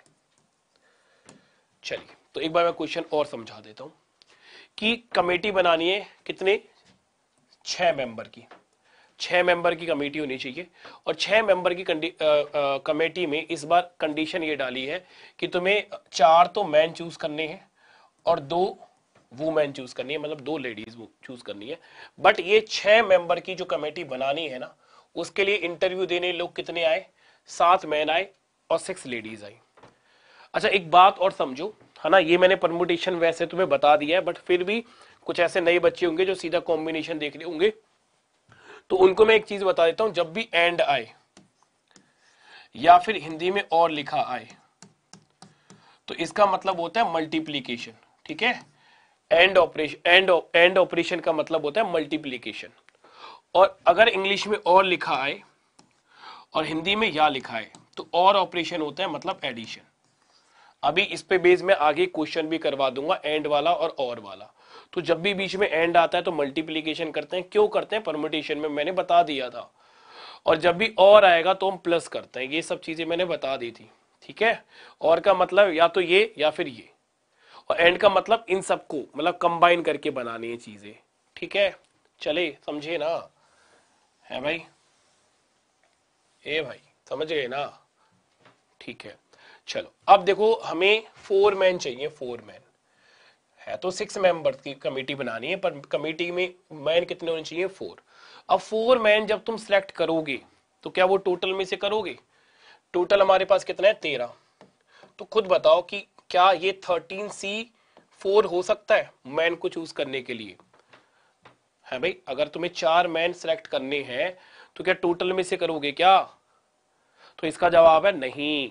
चलिए, तो एक बार मैं क्वेश्चन और समझा देता हूं कि कमेटी बनानी है कितने, 6 मेंबर की, 6 मेंबर की कमेटी होनी चाहिए, और 6 मेंबर की कमेटी में इस बार कंडीशन ये डाली है कि तुम्हें 4 तो मैन चूज करने हैं और 2 वुमेन चूज करनी है, मतलब 2 लेडीज चूज करनी है। बट ये 6 मेंबर की जो कमेटी बनानी है ना, उसके लिए इंटरव्यू देने लोग कितने आए, 7 मैन आए और 6 लेडीज आई। अच्छा एक बात और समझो, है ना, ये मैंने परमुटेशन वैसे तुम्हें बता दिया है, बट फिर भी कुछ ऐसे नए बच्चे होंगे जो सीधा कॉम्बिनेशन देख रहे होंगे, तो उनको मैं एक चीज बता देता हूं, जब भी एंड आए या फिर हिंदी में और लिखा आए तो इसका मतलब होता है मल्टीप्लीकेशन, ठीक है, एंड ऑपरेशन, एंड ऑपरेशन का मतलब होता है मल्टीप्लीकेशन। और अगर इंग्लिश में और लिखा आए और हिंदी में या लिखा है तो और ऑपरेशन होता है मतलब एडिशन। अभी इस पे बेस में आगे क्वेश्चन भी करवा दूंगा एंड वाला और वाला। तो जब भी बीच में एंड आता है तो मल्टीप्लीकेशन करते हैं, क्यों करते हैं, परमुटेशन में मैंने बता दिया था। और जब भी और आएगा तो हम प्लस करते हैं, ये सब चीजें मैंने बता दी थी, ठीक है। और का मतलब या तो ये या फिर ये, और एंड का मतलब इन सबको मतलब कंबाइन करके बनानी है चीजें, ठीक है। चले समझे ना, है भाई, ए भाई समझ गए ना, ठीक है। चलो अब देखो, हमें 4 मैन चाहिए, 4 मैन है तो 6 मेंबर की कमेटी बनानी है, पर कमेटी में मैन कितने होने चाहिए, 4। अब 4 मैन जब तुम सिलेक्ट करोगे तो क्या वो टोटल में से करोगे, टोटल हमारे पास कितना है 13, तो खुद बताओ कि क्या ये 13C4 हो सकता है मैन को चूज करने के लिए, है भाई। अगर तुम्हें 4 मैन सिलेक्ट करने हैं तो क्या टोटल में से करोगे क्या, तो इसका जवाब है नहीं,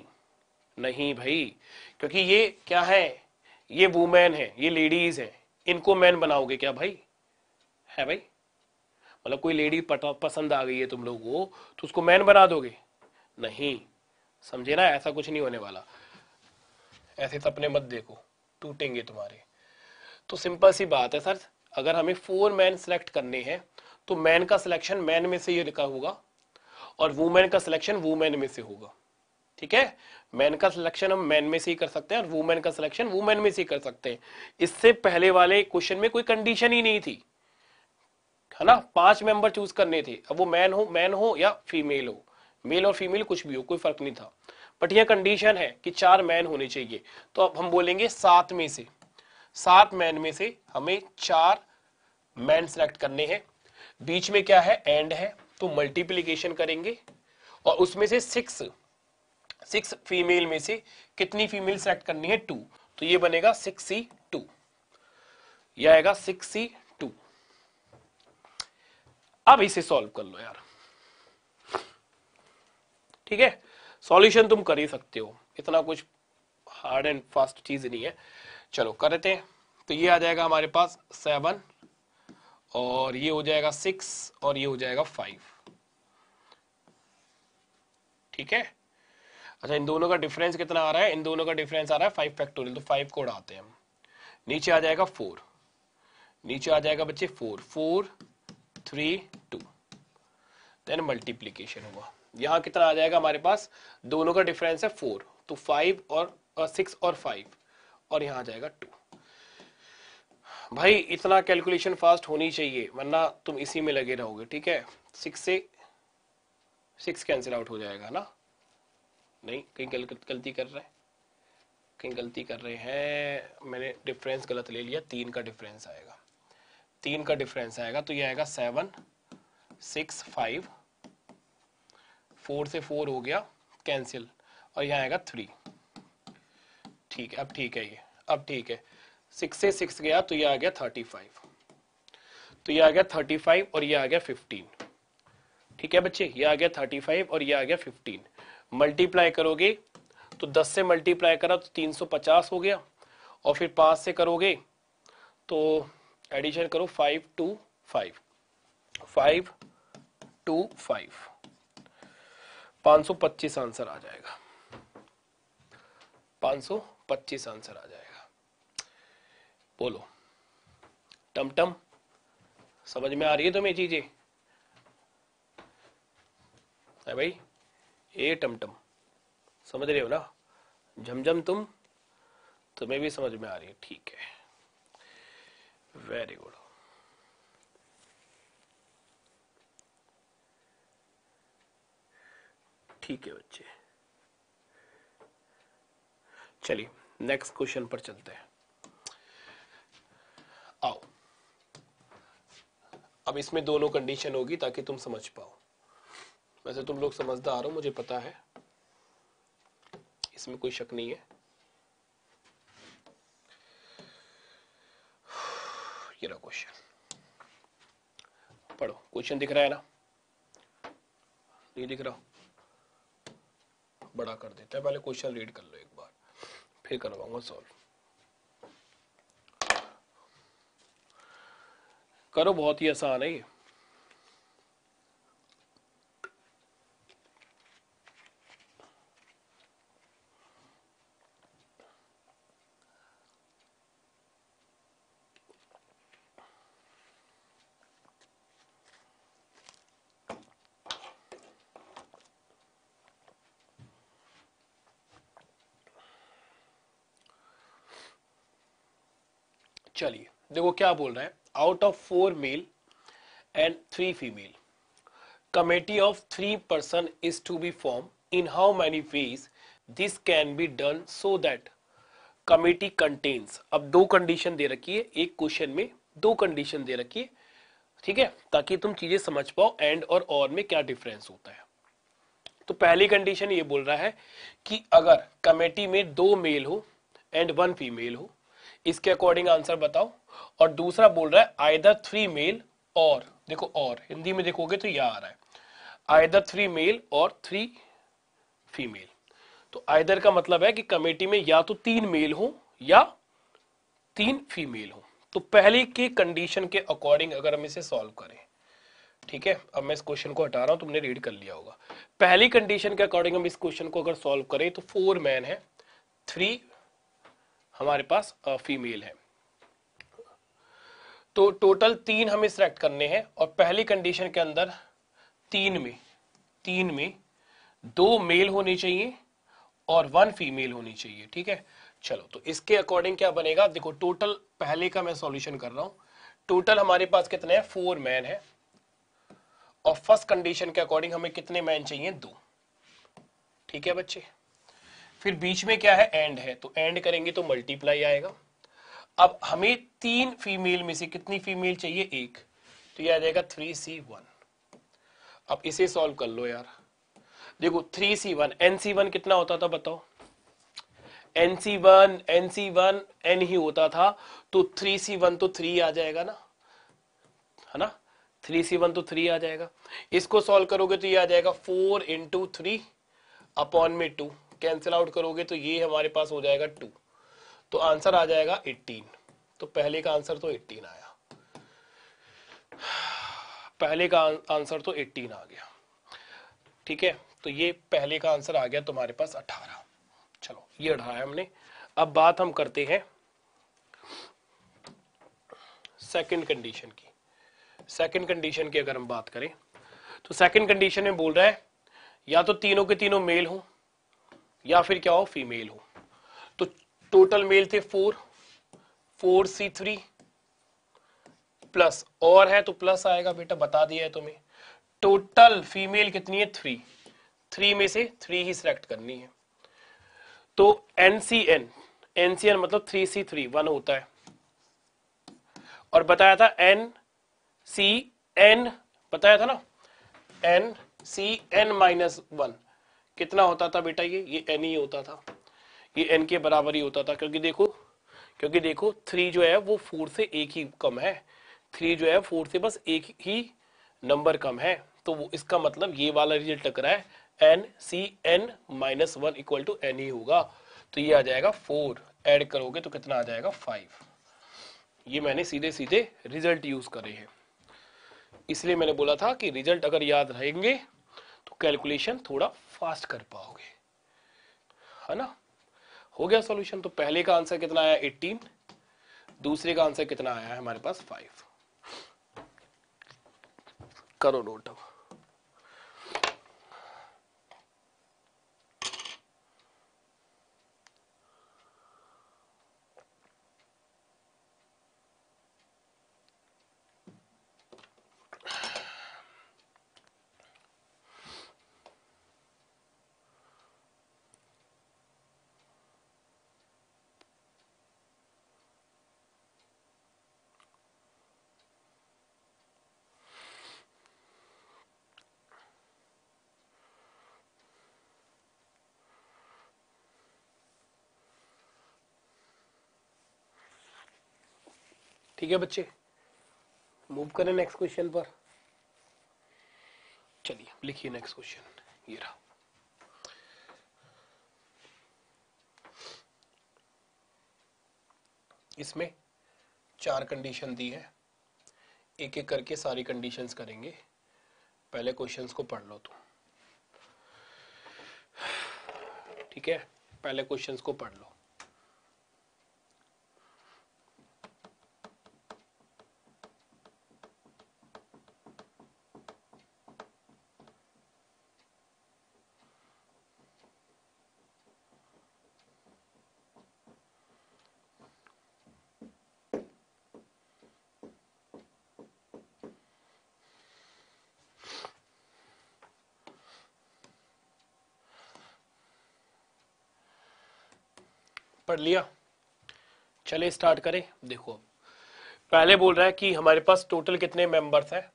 नहीं भाई, क्योंकि ये क्या है, ये वुमेन है, ये लेडीज है, इनको मैन बनाओगे क्या भाई, है भाई। मतलब कोई लेडी पसंद आ गई है तुम लोगों को तो उसको मैन बना दोगे, नहीं, समझे ना, ऐसा कुछ नहीं होने वाला, ऐसे सपने मत देखो, टूटेंगे तुम्हारे। तो सिंपल सी बात है सर, अगर हमें 4 मैन सेलेक्ट करने हैं तो मैन का सिलेक्शन मैन में से ही लिखा होगा और वुमेन का सिलेक्शन वुमेन में से होगा, ठीक है। मैन का सिलेक्शन हम मैन में से ही कर सकते हैं और वुमेन का सिलेक्शन वुमेन में से ही कर सकते हैं। इससे पहले वाले क्वेश्चन में कोई कंडीशन ही नहीं थी, है ना, 5 मेंबर चूज करने थे, अब वो मैन हो या फीमेल हो, मेल और फीमेल कुछ भी हो, कोई फर्क नहीं था। बट यह कंडीशन है कि 4 मैन होने चाहिए, तो अब हम बोलेंगे 7 में से, 7 मैन में से हमें 4 मैन सेलेक्ट करने हैं। बीच में क्या है, एंड है, तो मल्टीप्लीकेशन करेंगे और उसमें से 6 फीमेल में से कितनी फीमेल सेलेक्ट करनी है, 2, तो ये बनेगा 6C2। ये आएगा 6C2। अब इसे सॉल्व कर लो यार, ठीक है। सॉल्यूशन तुम कर ही सकते हो, इतना कुछ हार्ड एंड फास्ट चीज नहीं है। चलो कर लेते हैं। तो ये आ जाएगा हमारे पास 7 और ये हो जाएगा 6 और ये हो जाएगा 5, ठीक है। अच्छा, इन दोनों का डिफरेंस कितना आ रहा है? इन दोनों का डिफरेंस आ रहा है 5 फैक्टोरियल, तो 5 को उड़ाते हैं हम। नीचे आ जाएगा 4, नीचे आ जाएगा बच्चे 4, 4 3 2, देन मल्टीप्लीकेशन हुआ। यहाँ कितना आ जाएगा हमारे पास? दोनों का डिफरेंस है 4, तो 5 और 6 और 5, और यहाँ आ जाएगा 2। भाई इतना कैलकुलेशन फास्ट होनी चाहिए, वरना तुम इसी में लगे रहोगे, ठीक है। 6 से 6 कैंसिल आउट हो जाएगा ना? नहीं, कहीं गलती कर रहे हैं, कहीं गलती कर रहे हैं, मैंने डिफरेंस गलत ले लिया। 3 का डिफरेंस आएगा, 3 का डिफरेंस आएगा, तो ये आएगा 7 6 5, 4 से 4 हो गया कैंसिल, और यहाँ आएगा 3, ठीक है। अब ठीक है, ये अब ठीक है। 6 से 6 गया तो ये आ गया 35, तो ये आ गया 35 और ये आ गया 15, ठीक है बच्चे। ये आ गया 35 और ये आ गया 15। मल्टीप्लाई करोगे तो 10 से मल्टीप्लाई करा तो 350 हो गया, और फिर 5 से करोगे तो एडिशन करो 5 2 5, 5 2 5, 525 आंसर आ जाएगा, 525 आंसर आ जाएगा। बोलो टमटम, समझ में आ रही है तुम्हें चीजें? है भाई, ए टमटम, समझ रहे हो ना? झमझम तुम, तुम्हें भी समझ में आ रही है, ठीक है, वेरी गुड। ठीक है बच्चे, चलिए नेक्स्ट क्वेश्चन पर चलते हैं। आओ, अब इसमें दोनों कंडीशन होगी ताकि तुम समझ पाओ। वैसे तुम लोग समझदार हो, मुझे पता है, इसमें कोई शक नहीं है। ये रहा क्वेश्चन, पढ़ो। क्वेश्चन दिख रहा है ना? नहीं दिख रहा? बड़ा कर देता है, पहले क्वेश्चन रीड कर लो एक बार, फिर करवाऊंगा सॉल्व। करो, बहुत ही आसान है ये। चलिए देखो क्या बोल रहा है। Out of 4 male and 3 female, committee of 3 person is to be form in how many ways this can be done so that committee contains. अब दो कंडीशन दे रखी है, एक क्वेश्चन में दो कंडीशन दे रखी है, ठीक है, ताकि तुम चीजें समझ पाओ एंड और में क्या डिफरेंस होता है। तो पहली कंडीशन ये बोल रहा है कि अगर कमेटी में 2 मेल हो एंड 1 फीमेल हो, इसके अकॉर्डिंग आंसर बताओ। और दूसरा बोल रहा है आइदर 3 मेल और, देखो और हिंदी में देखोगे तो यह आ रहा है आइदर 3 मेल और 3 फीमेल। तो आइदर का मतलब है कि कमेटी में या तो 3 मेल हो या 3 फीमेल हो। तो पहले के कंडीशन के अकॉर्डिंग अगर हम इसे सॉल्व करें, ठीक है, अब मैं इस क्वेश्चन को हटा रहा हूं, तुमने रीड कर लिया होगा। पहली कंडीशन के अकॉर्डिंग हम इस क्वेश्चन को अगर सॉल्व करें तो 4 मैन है, 3 हमारे पास फीमेल है, तो टोटल 3 हमें सिलेक्ट करने हैं। और पहली कंडीशन के अंदर 3 में 2 मेल होने चाहिए और 1 फीमेल होनी चाहिए, ठीक है। चलो, तो इसके अकॉर्डिंग क्या बनेगा? देखो टोटल पहले का मैं सॉल्यूशन कर रहा हूं। टोटल हमारे पास कितने हैं? 4 मैन है, और फर्स्ट कंडीशन के अकॉर्डिंग हमें कितने मैन चाहिए? 2, ठीक है बच्चे। फिर बीच में क्या है? एंड है, तो एंड करेंगे तो मल्टीप्लाई आएगा। अब हमें 3 फीमेल में से कितनी फीमेल चाहिए? 1, तो ये आ जाएगा 3C1। अब इसे सॉल्व कर लो यार। देखो 3C1 NC1 कितना होता था बताओ? NC1 N ही होता था, तो 3C1 तो 3 आ जाएगा ना, है ना, 3C1 तो 3 आ जाएगा। इसको सॉल्व करोगे तो ये आ जाएगा 4 इंटू 3 अपॉन में 2, कैंसिल आउट करोगे तो ये हमारे पास हो जाएगा 2, तो आंसर आ जाएगा 18। तो पहले का आंसर तो 18 आया, पहले का आंसर तो 18 आ गया। ठीक है, तो ये पहले का आंसर आ गया तुम्हारे पास 18। चलो ये 18 हमने। अब बात हम करते हैं सेकंड कंडीशन की। सेकंड कंडीशन की अगर हम बात करें तो सेकंड कंडीशन में बोल रहा है या तो तीनों के तीनों मेल हो या फिर क्या हो, फीमेल हो। तो टोटल मेल थे 4C3 प्लस और है तो प्लस आएगा बेटा, बता दिया है तुम्हें। टोटल फीमेल कितनी है, 3 में से 3 ही सिलेक्ट करनी है। तो NCN मतलब 3C3 1 होता है, और बताया था NCN बताया था ना, NCN-1 कितना होता था बेटा, ये N ही होता था, ये N के बराबर ही होता था। क्योंकि देखो 3 जो है वो 4 से एक ही कम है, 3 जो है 4 से बस एक ही नंबर कम है, तो वो इसका मतलब ये वाला रिजल्ट टकरा है, NCN-1 इक्वल टू N ही होगा। तो ये आ जाएगा 4, ऐड करोगे तो कितना आ जाएगा 5। ये मैंने सीधे सीधे रिजल्ट यूज करे हैं, इसलिए मैंने बोला था कि रिजल्ट अगर याद रहेंगे तो कैलकुलेशन थोड़ा फास्ट कर पाओगे, है ना। हो गया सॉल्यूशन। तो पहले का आंसर कितना आया 18, दूसरे का आंसर कितना आया है हमारे पास 5। करो नोट अब। ठीक है बच्चे, मूव करें नेक्स्ट क्वेश्चन पर। चलिए लिखिए नेक्स्ट क्वेश्चन, ये रहा। इसमें 4 कंडीशन दी है, एक एक करके सारी कंडीशंस करेंगे। पहले क्वेश्चंस को पढ़ लो तुम, ठीक है, पहले क्वेश्चंस को पढ़ लो। पढ़ लिया, चले स्टार्ट करें। देखो पहले बोल रहा है कि हमारे पास टोटल कितने मेंबर्स हैं,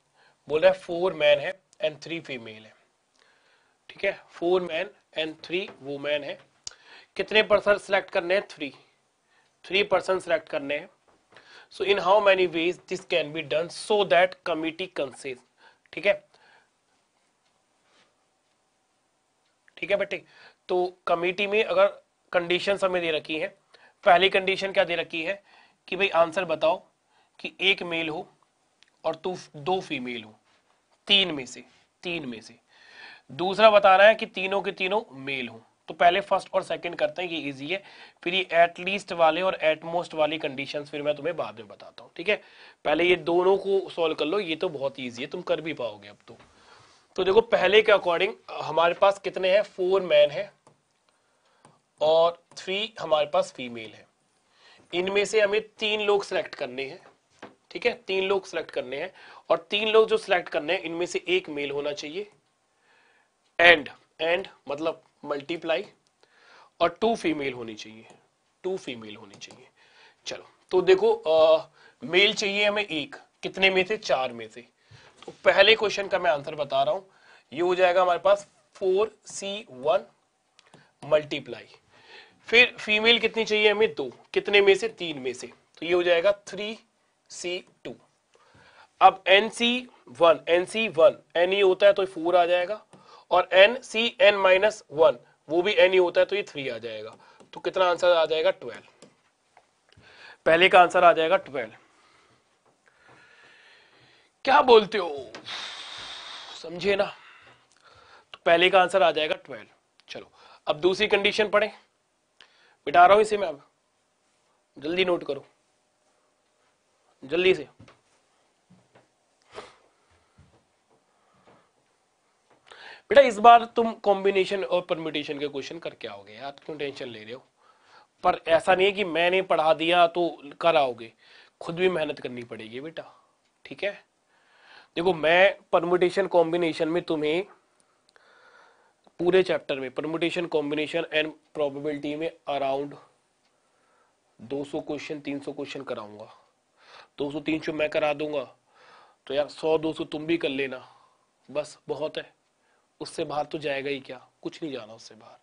बोल रहा है 4 मैन है एंड 3 फीमेल है। ठीक है, 4 मैन एंड 3 वुमेन है। कितने पर्सन सिलेक्ट करने हैं, 3 पर्सन सिलेक्ट करने हैं। So in how many ways this can be done so that committee consists. ठीक है, ठीक है बेटे। तो कमिटी में अगर कंडीशन हमें दे रखी है, पहली कंडीशन क्या दे रखी है कि भाई आंसर बताओ कि एक मेल हो और 2 फीमेल हो, 3 में से। दूसरा बता रहा है कि तीनों के तीनों मेल हो। तो पहले फर्स्ट और सेकंड करते हैं, ये इजी है। फिर ये एटलीस्ट वाले और एटमोस्ट वाली कंडीशंस फिर मैं तुम्हें बाद में बताता हूँ। ठीक है, पहले ये दोनों को सॉल्व कर लो, ये तो बहुत इजी है, तुम कर भी पाओगे अब तो देखो पहले के अकॉर्डिंग हमारे पास कितने हैं, 4 मैन है और 3 हमारे पास फीमेल है। इनमें से हमें 3 लोग सिलेक्ट करने हैं। ठीक है, 3 लोग सिलेक्ट करने हैं, और 3 लोग जो सिलेक्ट करने हैं इनमें से एक मेल होना चाहिए, एंड मतलब मल्टीप्लाई, और 2 फीमेल होनी चाहिए, 2 फीमेल होनी चाहिए। चलो तो देखो मेल चाहिए हमें एक, कितने में से, 4 में से। तो पहले क्वेश्चन का मैं आंसर बता रहा हूं, ये हो जाएगा हमारे पास 4C1 मल्टीप्लाई फिर फीमेल कितनी चाहिए हमें, 2, कितने में से, 3 में से, तो ये हो जाएगा 3C2। अब NC1 N ही होता है तो 4 आ जाएगा, और NCN-1 वो भी N ही होता है तो ये 3 आ जाएगा। तो कितना आंसर आ जाएगा, 12। पहले का आंसर आ जाएगा 12। क्या बोलते हो, समझे ना? तो पहले का आंसर आ जाएगा 12। चलो अब दूसरी कंडीशन पढ़े, बिठा रहा हूं इसे मैं, अब जल्दी नोट करो, जल्दी से। बेटा इस बार तुम कॉम्बिनेशन और परम्यूटेशन के क्वेश्चन करके आओगे यार, क्यों टेंशन ले रहे हो? पर ऐसा नहीं है कि मैंने पढ़ा दिया तो कर आओगे, खुद भी मेहनत करनी पड़ेगी बेटा, ठीक है? देखो मैं परम्यूटेशन कॉम्बिनेशन में तुम्हें पूरे चैप्टर में परम्यूटेशन कॉम्बिनेशन एंड प्रोबेबिलिटी में अराउंड 200 क्वेश्चन 300 क्वेश्चन कराऊंगा। 200-300 मैं करा दूंगा, तो यार 100-200 तुम भी कर लेना, बस बहुत है। उससे बाहर तो जाएगा ही क्या, कुछ नहीं जाना उससे बाहर,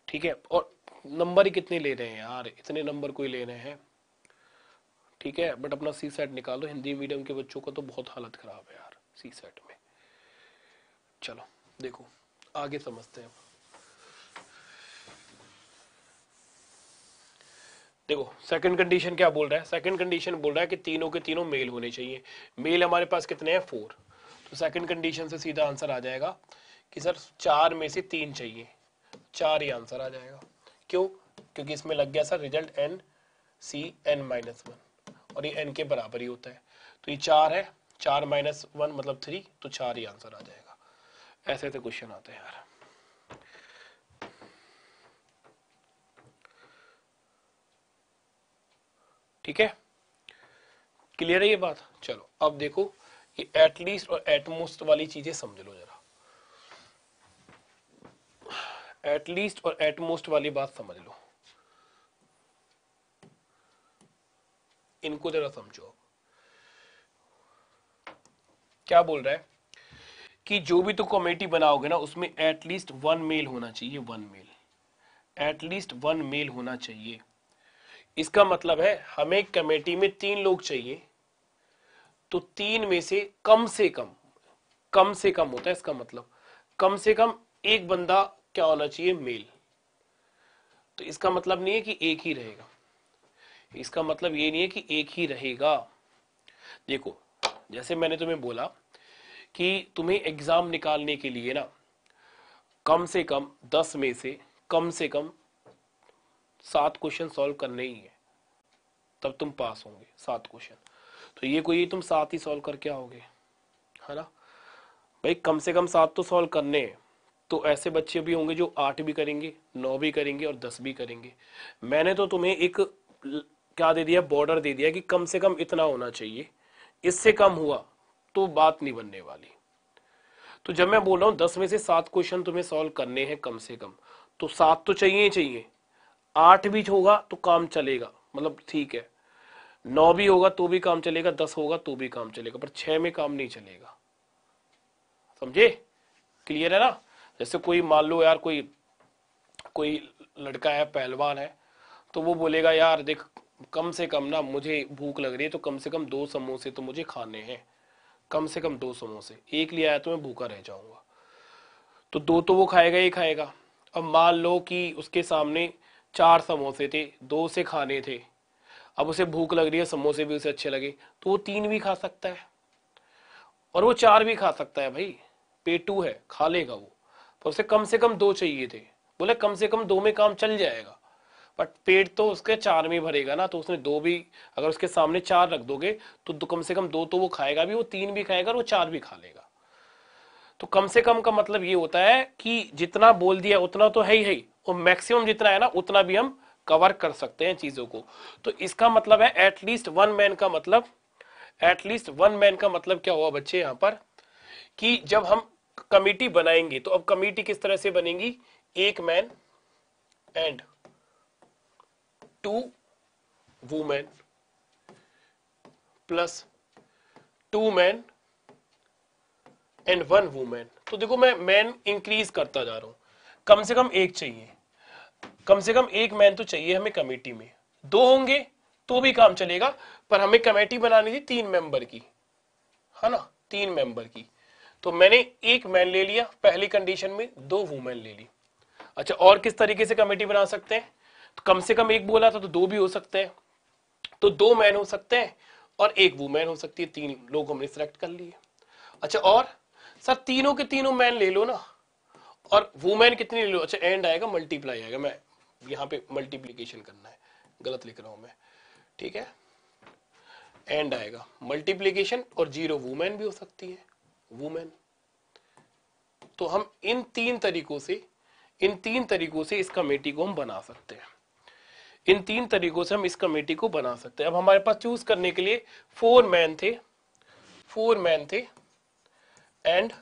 ठीक है? और नंबर ही कितने ले रहे हैं यार, इतने नंबर कोई ले रहे हैं, ठीक है? बट अपना सी सेट निकालो, हिंदी मीडियम के बच्चों का तो बहुत हालत खराब है यार सी सेट में। चलो देखो आगे समझते हैं। देखो सेकंड कंडीशन क्या बोल रहा है, सेकंड कंडीशन बोल रहा है कि तीनों के तीनों मेल होने चाहिए। मेल हमारे पास कितने हैं, 4। तो सेकंड कंडीशन से सीधा आंसर आ जाएगा कि सर 4 में से 3 चाहिए, 4 ही आंसर आ जाएगा। क्यों? क्योंकि इसमें लग गया सर रिजल्ट NCN-1 और ये n के बराबर ही होता है, तो ये 4 है, 4 - 1 मतलब 3, तो 4 ही आंसर आ जाएगा। ऐसे ऐसे क्वेश्चन आते हैं यार। ठीक है, क्लियर है ये बात? चलो अब देखो ये एटलीस्ट और एटमोस्ट वाली चीजें समझ लो जरा, एटलीस्ट और एटमोस्ट वाली बात समझ लो, इनको जरा समझो। क्या बोल रहा है कि जो भी तुम कमेटी बनाओगे ना उसमें एटलीस्ट 1 मेल होना चाहिए, 1 मेल, एटलीस्ट 1 मेल होना चाहिए। इसका मतलब है हमें कमेटी में 3 लोग चाहिए, तो 3 में से कम से कम होता है, इसका मतलब कम से कम एक बंदा क्या होना चाहिए, मेल। तो इसका मतलब नहीं है कि एक ही रहेगा, इसका मतलब ये नहीं है कि एक ही रहेगा। देखो जैसे मैंने तुम्हें बोला कि तुम्हें एग्जाम निकालने के लिए ना कम से कम 10 में से कम 7 क्वेश्चन सॉल्व करने ही है, तब तुम पास होंगे 7 क्वेश्चन। तो ये कोई तुम 7 ही सॉल्व करके आओगे, है ना भाई? कम से कम 7 तो सॉल्व करने हैं। तो ऐसे बच्चे भी होंगे जो 8 भी करेंगे, 9 भी करेंगे और 10 भी करेंगे। मैंने तो तुम्हें एक क्या दे दिया, बॉर्डर दे दिया कि कम से कम इतना होना चाहिए, इससे कम हुआ तो बात नहीं बनने वाली। तो जब मैं बोल रहा हूं 10 में से 7 क्वेश्चन तुम्हें सॉल्व करने हैं कम से कम, तो 7 तो चाहिए ही चाहिए। 8 भी होगा तो काम चलेगा, मतलब ठीक है। 9 भी होगा तो भी काम चलेगा, 10 होगा तो भी काम चलेगा, पर 6 में काम नहीं चलेगा। समझे? क्लियर है ना? जैसे कोई मान लो यार कोई कोई लड़का है, पहलवान है, तो वो बोलेगा यार देख कम से कम ना मुझे भूख लग रही है, तो कम से कम 2 समोसे तो मुझे खाने हैं, कम से कम 2 समोसे, एक लिया है तो मैं भूखा रह जाऊंगा। तो 2 तो वो खाएगा ही खाएगा। अब मान लो कि उसके सामने 4 समोसे थे, 2 से खाने थे, अब उसे भूख लग रही है, समोसे भी उसे अच्छे लगे, तो वो 3 भी खा सकता है और वो 4 भी खा सकता है भाई, पेटू है, खा लेगा वो। पर उसे कम से कम 2 चाहिए थे, बोले कम से कम 2 में काम चल जाएगा, बट पेट तो उसके 4 में भरेगा ना, तो उसने 2 भी, अगर उसके सामने 4 रख दोगे तो कम से कम 2 तो वो खाएगा भी, वो 3 भी खाएगा और वो 4 भी खा लेगा। तो कम से कम का मतलब ये होता है कि जितना बोल दिया उतना तो है ही, और मैक्सिमम जितना है ना उतना भी हम कवर कर सकते हैं चीजों को। तो इसका मतलब है एटलीस्ट 1 मैन का मतलब, एटलीस्ट 1 मैन का मतलब क्या हुआ बच्चे यहां पर, कि जब हम कमेटी बनाएंगे तो अब कमेटी किस तरह से बनेगी, 1 man and 2 women plus 2 man and 1 women. तो देखो मैं मैन इंक्रीज करता जा रहा हूं, कम से कम एक चाहिए, कम से कम एक मैन तो चाहिए हमें कमेटी में, दो होंगे तो भी काम चलेगा, पर हमें कमेटी बनानी थी 3 मेंबर की, है ना, 3 मेंबर की। तो मैंने एक मैन ले लिया, पहली कंडीशन में 2 वुमेन ले ली। अच्छा, और किस तरीके से कमेटी बना सकते हैं? तो कम से कम एक बोला था तो 2 भी हो सकते हैं, तो 2 मैन हो सकते हैं और एक वुमेन हो सकती है, 3 लोग हमने सिलेक्ट कर लिए। अच्छा, और सर तीनों के तीनों मैन ले लो ना, और वुमेन कितनी ले लो? अच्छा, एंड आएगा, मल्टीप्लाई आएगा, मैं यहाँ पे मल्टीप्लीकेशन करना है, गलत लिख रहा हूं मैं, ठीक है, एंड आएगा मल्टीप्लीकेशन, और 0 वुमेन भी हो सकती है, वुमेन। तो हम इन तीन तरीकों से इस कमेटी को हम बना सकते हैं, इन 3 तरीकों से हम इस कमेटी को बना सकते हैं। अब हमारे पास चूज करने के लिए 4 मैन थे एंड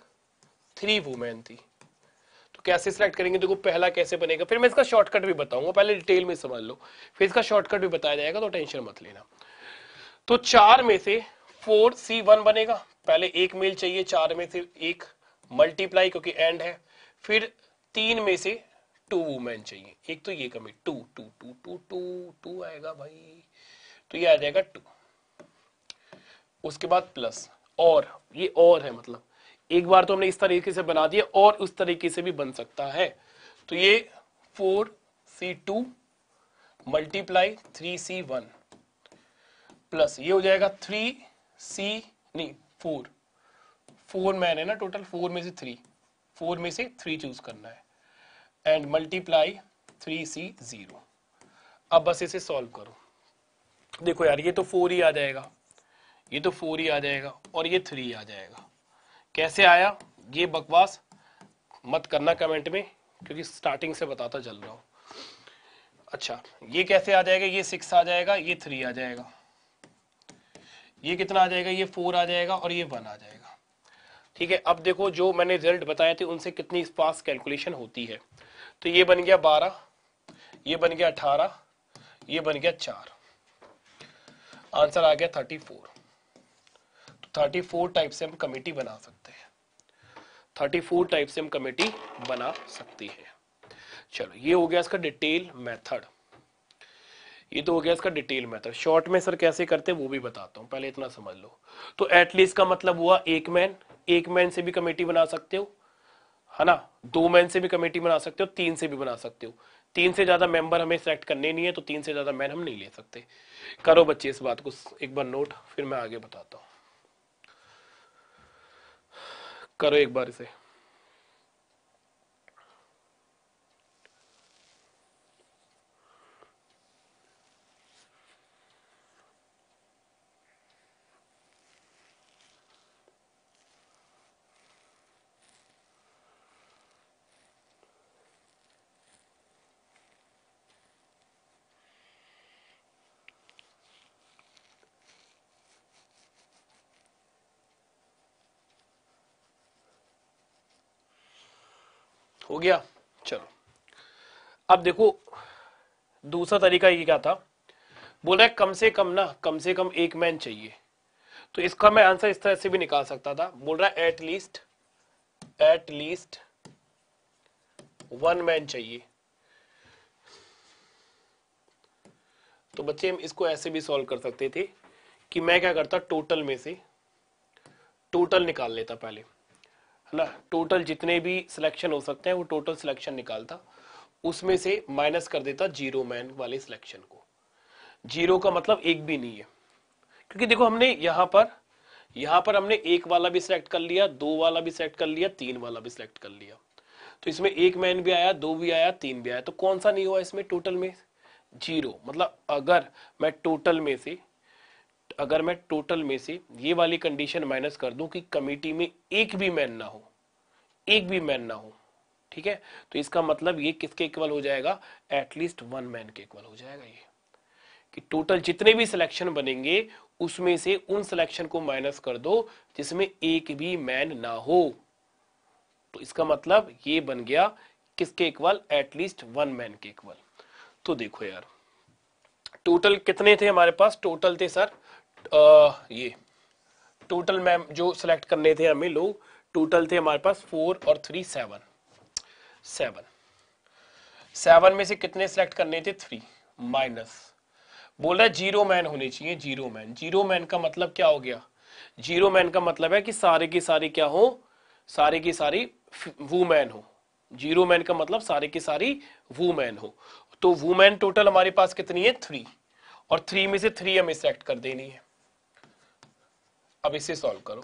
3 वुमेन थी। तो कैसे सिलेक्ट करेंगे? देखो पहला कैसे बनेगा, फिर मैं इसका शॉर्टकट भी बताऊंगा, पहले डिटेल में समझ लो, फिर इसका शॉर्टकट भी बताया जाएगा, तो टेंशन मत लेना। तो 4 में से 4C1 बनेगा, पहले एक मेल चाहिए, 4 में से एक, मल्टीप्लाई क्योंकि एंड है, फिर 3 में से 2 वुमेन चाहिए, एक तो ये कमी 2 2 2 2 2 2 आएगा भाई, तो ये आ जाएगा 2। उसके बाद प्लस, और ये और है, मतलब एक बार तो हमने इस तरीके से बना दिया, और उस तरीके से भी बन सकता है। तो ये 4C2 मल्टीप्लाई 3C1 प्लस ये हो जाएगा 3C, नहीं 4 मैन है ना टोटल, 4 में से 3 चूज करना है, एंड मल्टीप्लाई 3C0। अब बस इसे सॉल्व करो। देखो यार, ये तो 4 ही आ जाएगा, ये तो 4 ही आ जाएगा, और ये 3 आ जाएगा। कैसे आया ये बकवास मत करना कमेंट में, क्योंकि स्टार्टिंग से बताता चल रहा हूं। अच्छा, ये कैसे आ जाएगा? ये 6 आ जाएगा, ये 3 आ जाएगा, ये कितना आ जाएगा? ये 4 आ जाएगा, और ये 1 आ जाएगा। ठीक है, अब देखो जो मैंने रिजल्ट बताए थे उनसे कितनी स्पास कैलकुलेशन होती है। तो ये बन गया 12, ये बन गया 18, ये बन गया 4, आंसर आ गया 34। तो 34 टाइप से हम कमेटी बना सकते हैं, 34 टाइप से हम कमेटी बना सकती है। चलो, ये हो गया इसका डिटेल मेथड, ये तो हो गया इसका डिटेल मेथड। शॉर्ट में सर कैसे करते हैं वो भी बताता हूं, पहले इतना समझ लो। तो एटलीस्ट का मतलब हुआ एक मैन से भी कमेटी बना सकते हो, है ना, 2 मैन से भी कमेटी बना सकते हो, 3 से भी बना सकते हो। 3 से ज्यादा मेंबर हमें सेलेक्ट करने नहीं है, तो 3 से ज्यादा मैन हम नहीं ले सकते। करो बच्चे इस बात को एक बार नोट, फिर मैं आगे बताता हूं। करो एक बार इसे। हो गया? चलो, अब देखो दूसरा तरीका ये क्या था, बोल रहा है कम से कम एक मैन चाहिए। तो इसका मैं आंसर इस तरह से भी निकाल सकता था, बोल रहा है एट लीस्ट 1 मैन चाहिए। तो बच्चे हम इसको ऐसे भी सॉल्व कर सकते थे कि मैं क्या करता, टोटल में से टोटल निकाल लेता पहले, है ना, टोटल जितने भी सिलेक्शन हो सकते हैं वो टोटल सिलेक्शन निकालता, उसमें से माइनस कर देता 0 मैन वाले सिलेक्शन को। 0 का मतलब एक भी नहीं है, क्योंकि देखो हमने यहां पर हमने 1 वाला भी सिलेक्ट कर लिया, 2 वाला भी सिलेक्ट कर लिया, 3 वाला भी सिलेक्ट कर लिया। तो इसमें 1 मैन भी आया, 2 भी आया, 3 भी आया, तो कौन सा नहीं हुआ इसमें टोटल में? 0। मतलब अगर मैं टोटल में से ये वाली कंडीशन माइनस कर दूं कि कमेटी में एक भी मैन ना हो, ठीक है, तो इसका मतलब ये किसके इक्वल हो जाएगा? एटलीस्ट 1 मैन के इक्वल हो जाएगा ये, कि टोटल जितने भी सिलेक्शन बनेंगे उसमें से उन सिलेक्शन को माइनस कर दो जिसमें एक भी मैन ना हो। तो इसका मतलब ये बन गया किसके इक्वल? एटलीस्ट 1 मैन के इक्वल। तो देखो यार, टोटल कितने थे हमारे पास? टोटल थे सर ये टोटल मैम जो सिलेक्ट करने थे हमें लोग, टोटल थे हमारे पास 4 और 3 7। 7 में से कितने सिलेक्ट करने थे? 3 माइनस, बोल रहा है जीरो मैन होने चाहिए, जीरो मैन। जीरो मैन का मतलब क्या हो गया? जीरो मैन का मतलब है कि सारे की सारी क्या हो? सारे की सारी वुमेन हो। जीरो मैन का मतलब सारे की सारी वुमेन हो। तो वुमेन टोटल हमारे पास कितनी है? 3, और 3 में से 3 हमें सेलेक्ट कर देनी है। अब इसे सॉल्व करो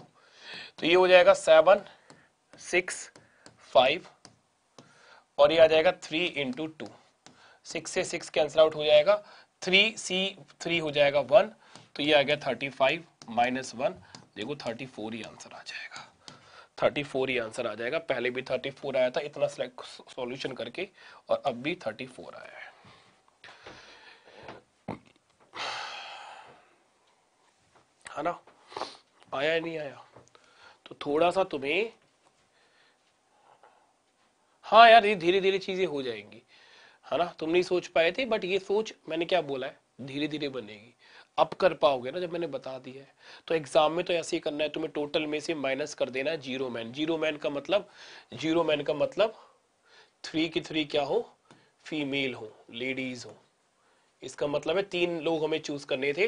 तो ये हो जाएगा 7 6 5, और ये आ जाएगा 3 इंटू 2। 6 से 6 कैंसिल आउट हो जाएगा, 3 हो जाएगा 1, तो ये आ गया 35 माइनस 1। देखो 34 ही आंसर आ जाएगा, 34 ही आंसर आ जाएगा। पहले भी 34 आया था इतना सॉल्यूशन करके, और अब भी 34 आया है ना? आया नहीं आया? तो थोड़ा सा तुम्हें, हाँ यार, ये धीरे धीरे चीजें हो जाएंगी, है ना? तुम नहीं सोच पाए थे, बट ये सोच मैंने क्या बोला है, धीरे धीरे बनेगी। अब कर पाओगे ना जब मैंने बता दिया है। तो एग्जाम में तो ऐसे ही करना है, तुम्हें टोटल में से माइनस कर देना है जीरो मैन। जीरो मैन का मतलब, जीरो मैन का मतलब 3 की 3 क्या हो? फीमेल हो, लेडीज हो। इसका मतलब है 3 लोग हमें चूज करने थे,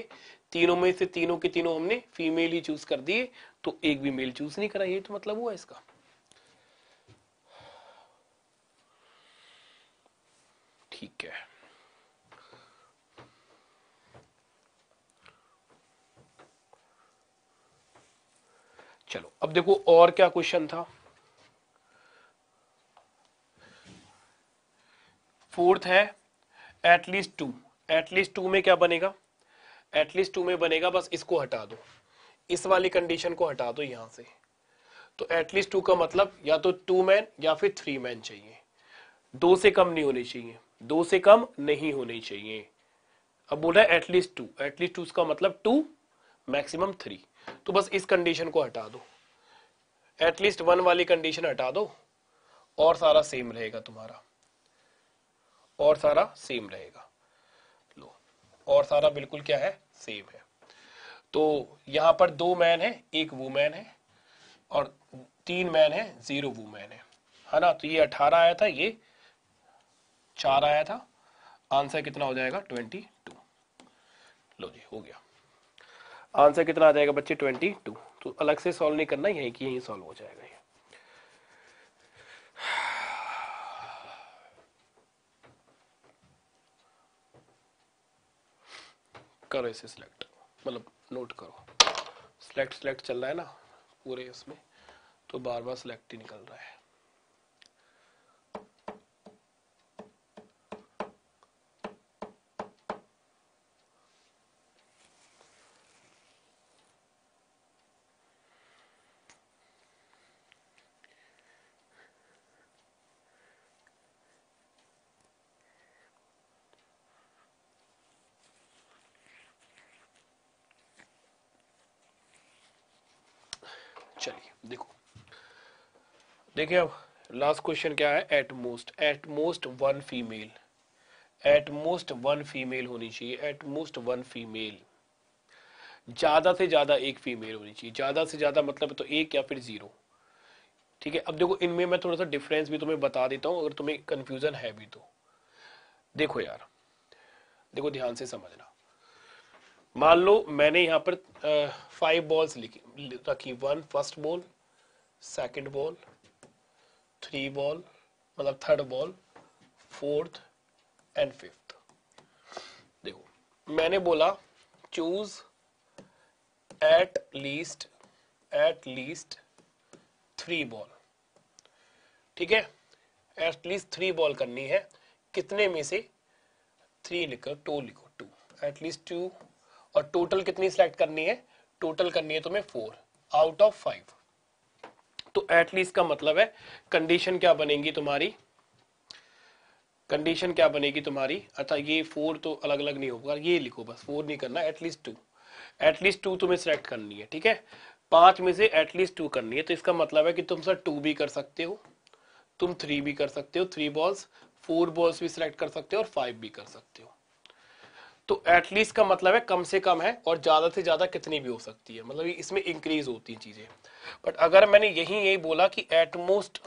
तीनों में से तीनों के तीनों हमने फीमेल ही चूज कर दिए, तो एक भी मेल चूज नहीं करा। ये तो मतलब हुआ इसका। ठीक है, चलो अब देखो और क्या क्वेश्चन था। फोर्थ है एटलीस्ट टू। एटलीस्ट टू में क्या बनेगा? एटलीस्ट टू में बनेगा, बस इसको हटा दो, इस वाली कंडीशन को हटा दो यहां से। तो एटलीस्ट टू का मतलब या तो 2 मैन या फिर 3 मैन चाहिए, 2 से कम नहीं होने चाहिए, 2 से कम नहीं होने चाहिए। अब बोल रहा है एटलीस्ट टू, एटलीस्ट टू का मतलब 2 मैक्सिमम 3। तो बस इस कंडीशन को हटा दो, एटलीस्ट 1 वाली कंडीशन हटा दो, और सारा सेम रहेगा तुम्हारा, और सारा सेम रहेगा। लो, और सारा बिल्कुल क्या है? सेम है। तो यहां पर 2 मैन है, 1 वुमेन है, और 3 मैन है, 0 वुमेन है ना? तो ये 18 आया था, ये 4 आया था। आंसर कितना हो जाएगा? 22। लो जी, हो गया। आंसर कितना आ जाएगा बच्चे? 22। तो अलग से सॉल्व नहीं करना, यहीं की यहीं सॉल्व हो जाएगा ये। करो इसे सिलेक्ट, मतलब नोट करो। सिलेक्ट सिलेक्ट चल रहा है ना पूरे इसमें, तो बार बार सिलेक्ट ही निकल रहा है। चलिए देखो, देखिए अब लास्ट क्वेश्चन क्या है? At most one female, at most one female होनी चाहिए, एट मोस्ट वन फीमेल। ज्यादा से ज्यादा एक फीमेल होनी चाहिए, ज्यादा से ज्यादा मतलब तो एक या फिर 0। ठीक है, अब देखो इनमें मैं थोड़ा सा डिफरेंस भी तुम्हें बता देता हूँ अगर तुम्हें कंफ्यूजन है भी तो। देखो यार, देखो ध्यान से समझना। मान लो मैंने यहाँ पर 5 बॉल्स रखी, 1 first ball, second ball, 3 ball मतलब third ball, fourth and fifth. देखो मैंने बोला चूज एट लीस्ट 3 बॉल। ठीक है, एटलीस्ट 3 बॉल करनी है, कितने में से? 3 लिखो, 2 लिखो, 2, एटलीस्ट 2। और टोटल कितनी सिलेक्ट करनी है? टोटल करनी है तुम्हें 4 आउट ऑफ 5। तो एटलीस्ट का मतलब है कंडीशन क्या बनेगी तुम्हारी? कंडीशन क्या बनेगी तुम्हारी? अच्छा ये 4 तो अलग अलग नहीं होगा, ये लिखो बस, 4 नहीं करना, एटलीस्ट 2। एटलीस्ट 2 तुम्हें सिलेक्ट करनी है। ठीक है, 5 में से एटलीस्ट 2 करनी है, तो इसका मतलब है कि तुम सर 2 भी कर सकते हो, तुम 3 भी कर सकते हो, 3 बॉल्स, 4 बॉल्स भी सिलेक्ट कर सकते हो, और 5 भी कर सकते हो। तो एटलीस्ट का मतलब है कम से कम है, और ज्यादा से ज्यादा कितनी भी हो सकती है, मतलब इसमें इंक्रीज होती हैं चीजें। बट अगर मैंने यही बोला कि एटमोस्ट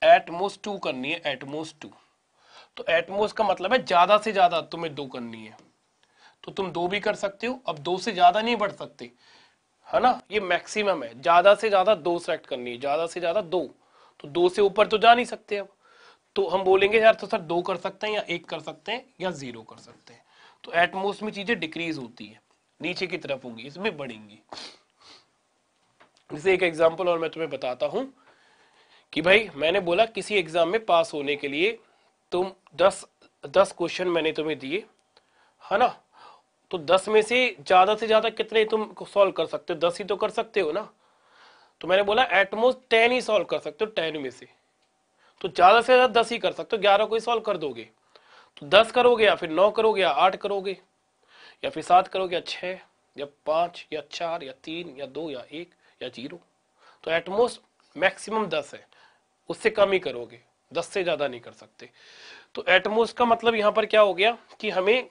एटमोस्ट 2 करनी है, एटमोस्ट 2। तो एटमोस्ट का मतलब है ज्यादा से ज्यादा तुम्हें 2 करनी है, तो तुम 2 भी कर सकते हो। अब 2 से ज्यादा नहीं बढ़ सकते, है ना, ये मैक्सिमम है। ज्यादा से ज्यादा 2 सेलेक्ट करनी है, ज्यादा से ज्यादा 2, तो 2 से ऊपर तो जा नहीं सकते। अब तो हम बोलेंगे यार तो सर 2 कर सकते हैं या 1 कर सकते हैं या 0 कर सकते हैं। तो एटमोस्ट में चीजें डिक्रीज होती है, नीचे की तरफ होंगी, इसमें बढ़ेंगी। जैसे एक एग्जांपल और मैं तुम्हें बताता हूं कि भाई मैंने बोला किसी एग्जाम में पास होने के लिए तुम 10 क्वेश्चन मैंने तुम्हें दिए, है ना, तो 10 में से ज्यादा कितने तुम सॉल्व कर सकते हो? 10 ही तो कर सकते हो ना। तो मैंने बोला एटमोस्ट 10 ही सॉल्व कर सकते हो 10 में से, तो ज्यादा से ज्यादा 10 ही कर सकते हो, 11 को ही सॉल्व कर दोगे। तो 10 करोगे या फिर 9 करोगे या 8 करोगे या फिर 7 करोगे या 6 या 5 या 4 या 3 या 2 या 1 या 0। तो एटमोस्ट मैक्सिमम 10 है, उससे कम ही करोगे, 10 से ज्यादा नहीं कर सकते। तो एटमोस्ट का मतलब यहां पर क्या हो गया कि हमें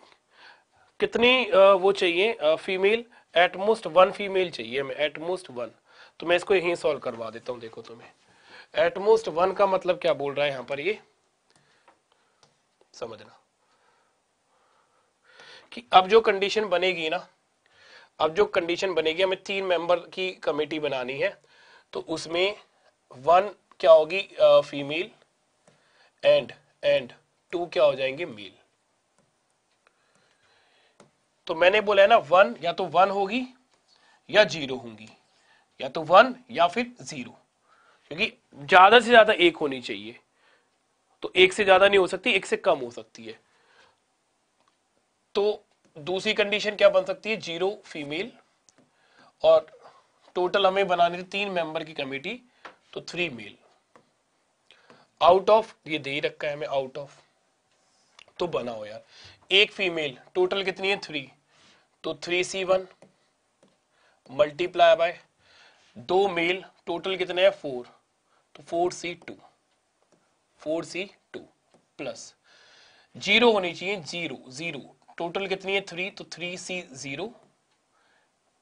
कितनी वो चाहिए फीमेल, एटमोस्ट 1 फीमेल चाहिए हमें, एटमोस्ट 1। तो मैं इसको यहीं सॉल्व करवा देता हूं। देखो तुम्हें एटमोस्ट 1 का मतलब क्या बोल रहा है यहां पर, ये समझना कि अब जो कंडीशन बनेगी ना, अब जो कंडीशन बनेगी, हमें 3 मेंबर की कमेटी बनानी है, तो उसमें 1 क्या होगी फीमेल एंड 2 क्या हो जाएंगे मेल। तो मैंने बोला है ना 1 या तो 1 होगी या 0 होंगी, या तो 1 या फिर 0, क्योंकि ज्यादा से ज्यादा 1 होनी चाहिए। तो 1 से ज्यादा नहीं हो सकती, 1 से कम हो सकती है। तो दूसरी कंडीशन क्या बन सकती है, 0 फीमेल, और टोटल हमें बनानी थी 3 मेंबर की कमेटी, तो 3 मेल। आउट ऑफ ये दे ही रखा है हमें, आउट ऑफ, तो बनाओ यार। 1 फीमेल, टोटल कितनी है 3, तो 3C1 multiply by 2 mail, total कितने हैं 4, तो 4C2 प्लस 0 होनी चाहिए, 0 टोटल कितनी है 3, तो 3C0।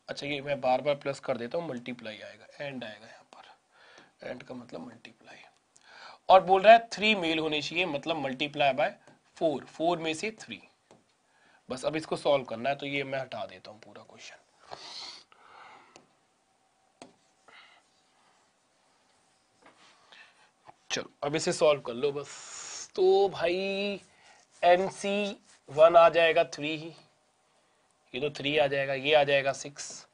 अच्छा ये मैं बार बार प्लस कर देता हूँ, मल्टीप्लाई आएगा, एंड आएगा यहाँ पर, एंड का मतलब मल्टीप्लाई। और बोल रहा है 3 मेल होने चाहिए, मतलब मल्टीप्लाई बाय 4 में से 3। बस अब इसको सॉल्व करना है, तो ये मैं हटा देता हूँ पूरा क्वेश्चन। चलो अब इसे सॉल्व कर लो बस। तो भाई NC1 आ जाएगा 3 ही, ये तो 3 आ जाएगा, ये आ जाएगा 6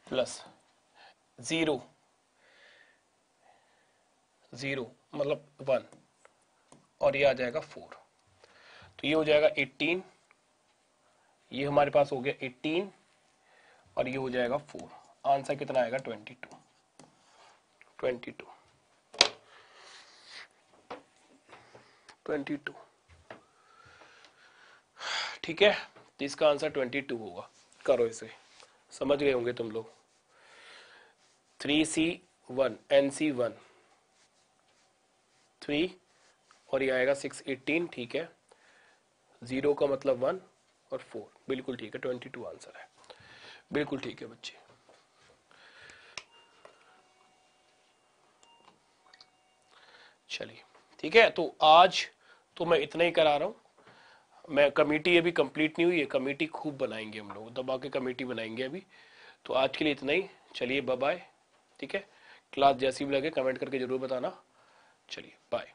प्लस 0 मतलब 1, और ये आ जाएगा 4, तो ये हो जाएगा 18, ये हमारे पास हो गया 18, और ये हो जाएगा 4। आंसर कितना आएगा 22। ठीक है, तो इसका आंसर 22 होगा। करो इसे, समझ गए होंगे तुम लोग। 3C1 NC1 3, और ये आएगा 6 18, ठीक है, 0 का मतलब 1 और 4, बिल्कुल ठीक है, 22 आंसर है, बिल्कुल ठीक है बच्चे। चलिए ठीक है, तो आज तो मैं इतना ही करा रहा हूँ। मैं कमेटी अभी कंप्लीट नहीं हुई है, कमेटी खूब बनाएंगे हम लोग, दबा के कमेटी बनाएंगे अभी। तो आज के लिए इतना ही, चलिए बाय बाय। ठीक है, क्लास जैसी भी लगे कमेंट करके जरूर बताना। चलिए बाय।